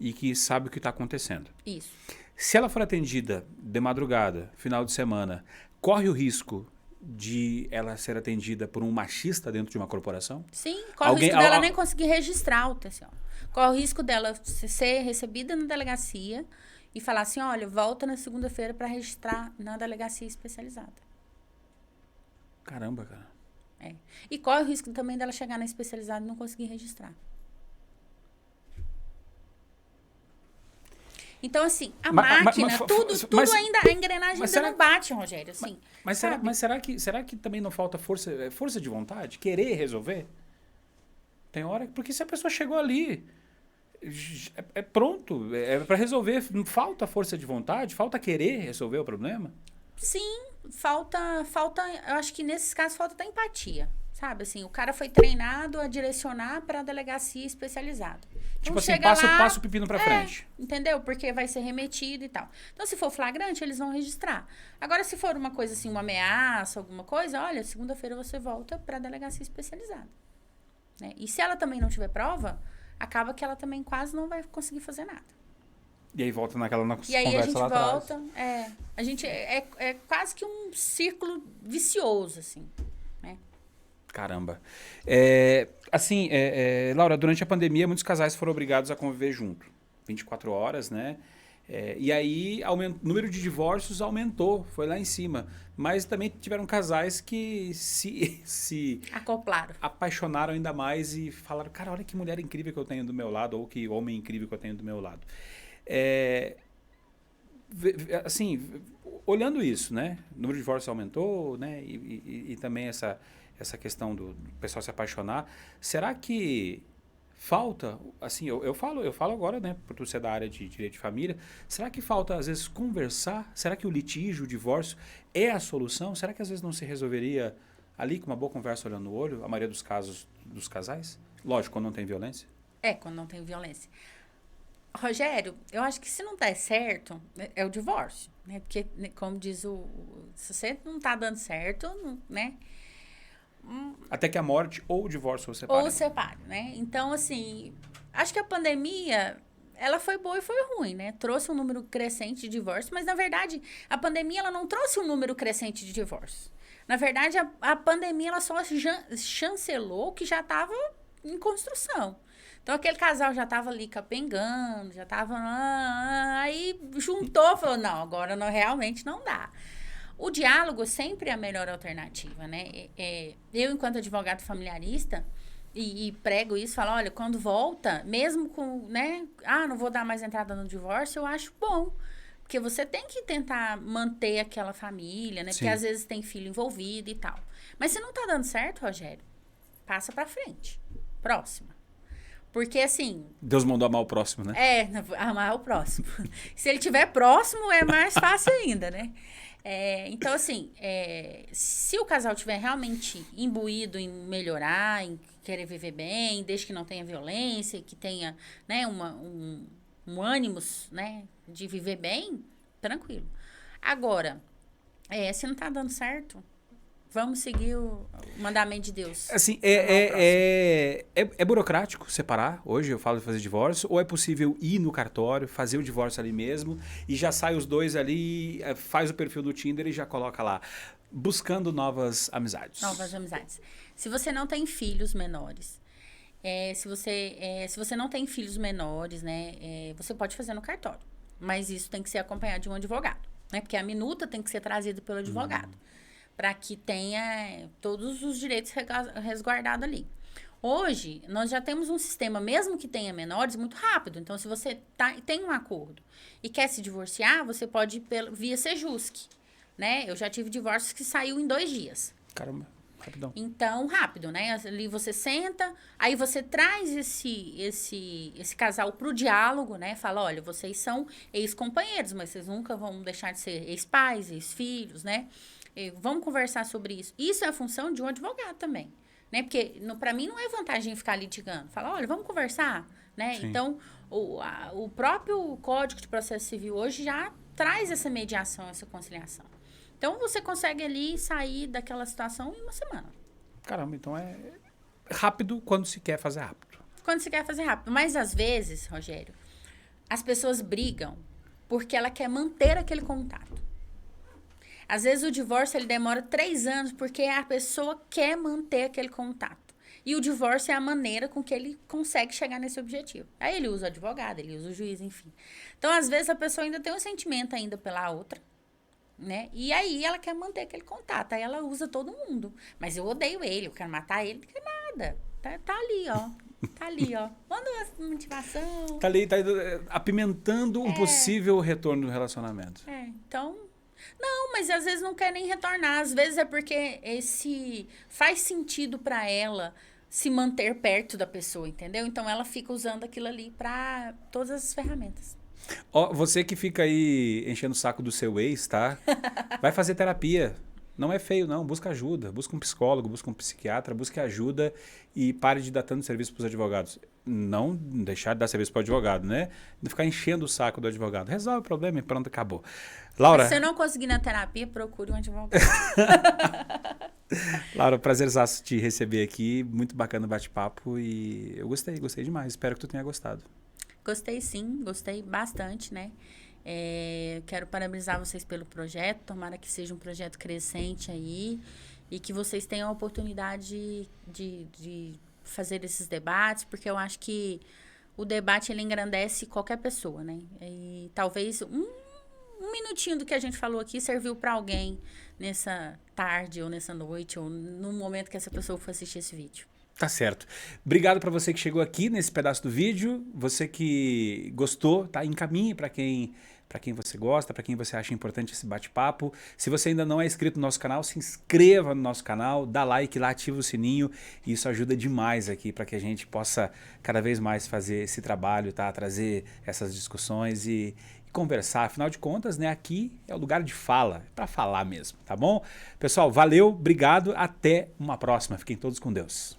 [SPEAKER 1] e que sabe o que está acontecendo.
[SPEAKER 2] Isso.
[SPEAKER 1] Se ela for atendida de madrugada, final de semana, corre o risco de ela ser atendida por um machista dentro de uma corporação?
[SPEAKER 2] Sim, corre o risco dela nem conseguir registrar o TCO. Corre o risco dela ser recebida na delegacia e falar assim, olha, volta na segunda-feira para registrar na delegacia especializada.
[SPEAKER 1] Caramba, cara.
[SPEAKER 2] E corre o risco também dela chegar na especializada e não conseguir registrar. Então, assim, a máquina, tudo ainda, a engrenagem ainda não bate, Rogério, assim.
[SPEAKER 1] Mas será que também não falta força de vontade? Querer resolver? Tem hora... Porque se a pessoa chegou ali, pronto, para resolver, não falta força de vontade? Falta querer resolver o problema?
[SPEAKER 2] Sim, falta, eu acho que nesses casos falta até empatia, sabe? Assim, o cara foi treinado a direcionar para a delegacia especializada.
[SPEAKER 1] Tipo assim, passa o pepino para frente.
[SPEAKER 2] Entendeu? Porque vai ser remetido e tal. Então, se for flagrante, eles vão registrar. Agora, se for uma coisa assim, uma ameaça, alguma coisa, olha, segunda-feira você volta para a delegacia especializada. Né? E se ela também não tiver prova, acaba que ela também quase não vai conseguir fazer nada.
[SPEAKER 1] E aí volta naquela conversa lá atrás.
[SPEAKER 2] E aí a gente volta, a gente é quase que um círculo vicioso, assim, né?
[SPEAKER 1] Caramba. Laura, durante a pandemia, muitos casais foram obrigados a conviver junto. 24 horas, né? E aí o número de divórcios aumentou, foi lá em cima. Mas também tiveram casais que se
[SPEAKER 2] Acoplaram.
[SPEAKER 1] apaixonaram ainda mais e falaram, cara, olha que mulher incrível que eu tenho do meu lado, ou que homem incrível que eu tenho do meu lado. Assim, olhando isso, né? O número de divórcios aumentou, né? E também essa questão do pessoal se apaixonar. Será que falta, assim, eu falo agora, né, por tu ser da área de direito de família, será que falta, às vezes, conversar? Será que o litígio, o divórcio é a solução? Será que, às vezes, não se resolveria ali com uma boa conversa olhando no olho, a maioria dos casos dos casais? Lógico, quando não tem violência.
[SPEAKER 2] Quando não tem violência. Rogério, eu acho que se não der certo, é o divórcio, né? Porque, como diz se você não tá dando certo, né?
[SPEAKER 1] Até que a morte ou o divórcio ou separe.
[SPEAKER 2] Ou separe, né? Então, assim, acho que a pandemia, ela foi boa e foi ruim, né? Trouxe um número crescente de divórcios, mas, na verdade, a pandemia, ela não trouxe um número crescente de divórcios. Na verdade, a pandemia, ela só chancelou o que já estava em construção. Então, aquele casal já estava ali capengando, já estava... aí juntou, falou, não, agora realmente não dá. O diálogo sempre é a melhor alternativa, né? Eu, enquanto advogado familiarista, e prego isso, falo, olha, quando volta, mesmo com, né? Não vou dar mais entrada no divórcio, eu acho bom. Porque você tem que tentar manter aquela família, né? Sim. Porque às vezes tem filho envolvido e tal. Mas se não tá dando certo, Rogério, passa pra frente. Próxima. Porque, assim...
[SPEAKER 1] Deus mandou amar o próximo, né?
[SPEAKER 2] Amar o próximo. Se ele estiver próximo, é mais fácil ainda, né? Então, assim, se o casal estiver realmente imbuído em melhorar, em querer viver bem, desde que não tenha violência, que tenha, né, um ânimo, né, de viver bem, tranquilo. Agora, se não tá dando certo... Vamos seguir o mandamento de Deus.
[SPEAKER 1] Assim, é burocrático separar? Hoje eu falo de fazer divórcio. Ou é possível ir no cartório, fazer o divórcio ali mesmo e já sai os dois ali, faz o perfil do Tinder e já coloca lá, buscando novas amizades?
[SPEAKER 2] Novas amizades. Se você não tem filhos menores, se você não tem filhos menores, né, você pode fazer no cartório. Mas isso tem que ser acompanhado de um advogado, né? Porque a minuta tem que ser trazida pelo advogado. Para que tenha todos os direitos resguardados ali. Hoje, nós já temos um sistema, mesmo que tenha menores, muito rápido. Então, se você tem um acordo e quer se divorciar, você pode ir via Sejusc, né? Eu já tive divórcios que saiu em 2 dias.
[SPEAKER 1] Caramba, rapidão.
[SPEAKER 2] Então, rápido, né? Ali você senta, aí você traz esse casal pro diálogo, né? Fala, olha, vocês são ex-companheiros, mas vocês nunca vão deixar de ser ex-pais, ex-filhos, né? Vamos conversar sobre isso. Isso é a função de um advogado também, né? Porque, para mim, não é vantagem ficar litigando. Fala, olha, vamos conversar, né? Sim. Então, o próprio Código de Processo Civil hoje já traz essa mediação, essa conciliação. Então, você consegue ali sair daquela situação em 1 semana.
[SPEAKER 1] Caramba, então é rápido quando se quer fazer rápido.
[SPEAKER 2] Quando se quer fazer rápido. Mas, às vezes, Rogério, as pessoas brigam porque ela quer manter aquele contato. Às vezes o divórcio ele demora 3 anos porque a pessoa quer manter aquele contato. E o divórcio é a maneira com que ele consegue chegar nesse objetivo. Aí ele usa o advogado, ele usa o juiz, enfim. Então, às vezes, a pessoa ainda tem um sentimento ainda pela outra, né? E aí ela quer manter aquele contato. Aí ela usa todo mundo. Mas eu odeio ele, eu quero matar ele, não quer nada. Tá ali, ó. Tá ali, ó. Manda uma motivação.
[SPEAKER 1] Tá ali, apimentando um possível retorno do relacionamento.
[SPEAKER 2] Então... Não, mas às vezes não quer nem retornar. Às vezes é porque faz sentido para ela se manter perto da pessoa, entendeu? Então ela fica usando aquilo ali para todas as ferramentas.
[SPEAKER 1] Você que fica aí enchendo o saco do seu ex, tá? Vai fazer terapia. Não é feio, não. Busca ajuda. Busca um psicólogo, busca um psiquiatra, busque ajuda e pare de dar tanto serviço para os advogados. Não deixar de dar serviço para o advogado, né? Não ficar enchendo o saco do advogado. Resolve o problema e pronto, acabou. Laura...
[SPEAKER 2] Se você não conseguir na terapia, procure um advogado.
[SPEAKER 1] Laura, prazerzaço te receber aqui. Muito bacana o bate-papo e eu gostei demais. Espero que tu tenha gostado.
[SPEAKER 2] Gostei sim, gostei bastante, né? Quero parabenizar vocês pelo projeto, tomara que seja um projeto crescente aí e que vocês tenham a oportunidade de fazer esses debates, porque eu acho que o debate ele engrandece qualquer pessoa, né? E talvez um minutinho do que a gente falou aqui serviu para alguém nessa tarde ou nessa noite ou no momento que essa pessoa for assistir esse vídeo.
[SPEAKER 1] Tá certo. Obrigado para você que chegou aqui nesse pedaço do vídeo. Você que gostou, tá? Encaminhe para quem você gosta, para quem você acha importante esse bate-papo. Se você ainda não é inscrito no nosso canal, se inscreva no nosso canal, dá like lá, ativa o sininho. Isso ajuda demais aqui para que a gente possa cada vez mais fazer esse trabalho, tá? Trazer essas discussões e conversar. Afinal de contas, né? Aqui é o lugar de fala, para falar mesmo, tá bom? Pessoal, valeu, obrigado, até uma próxima. Fiquem todos com Deus.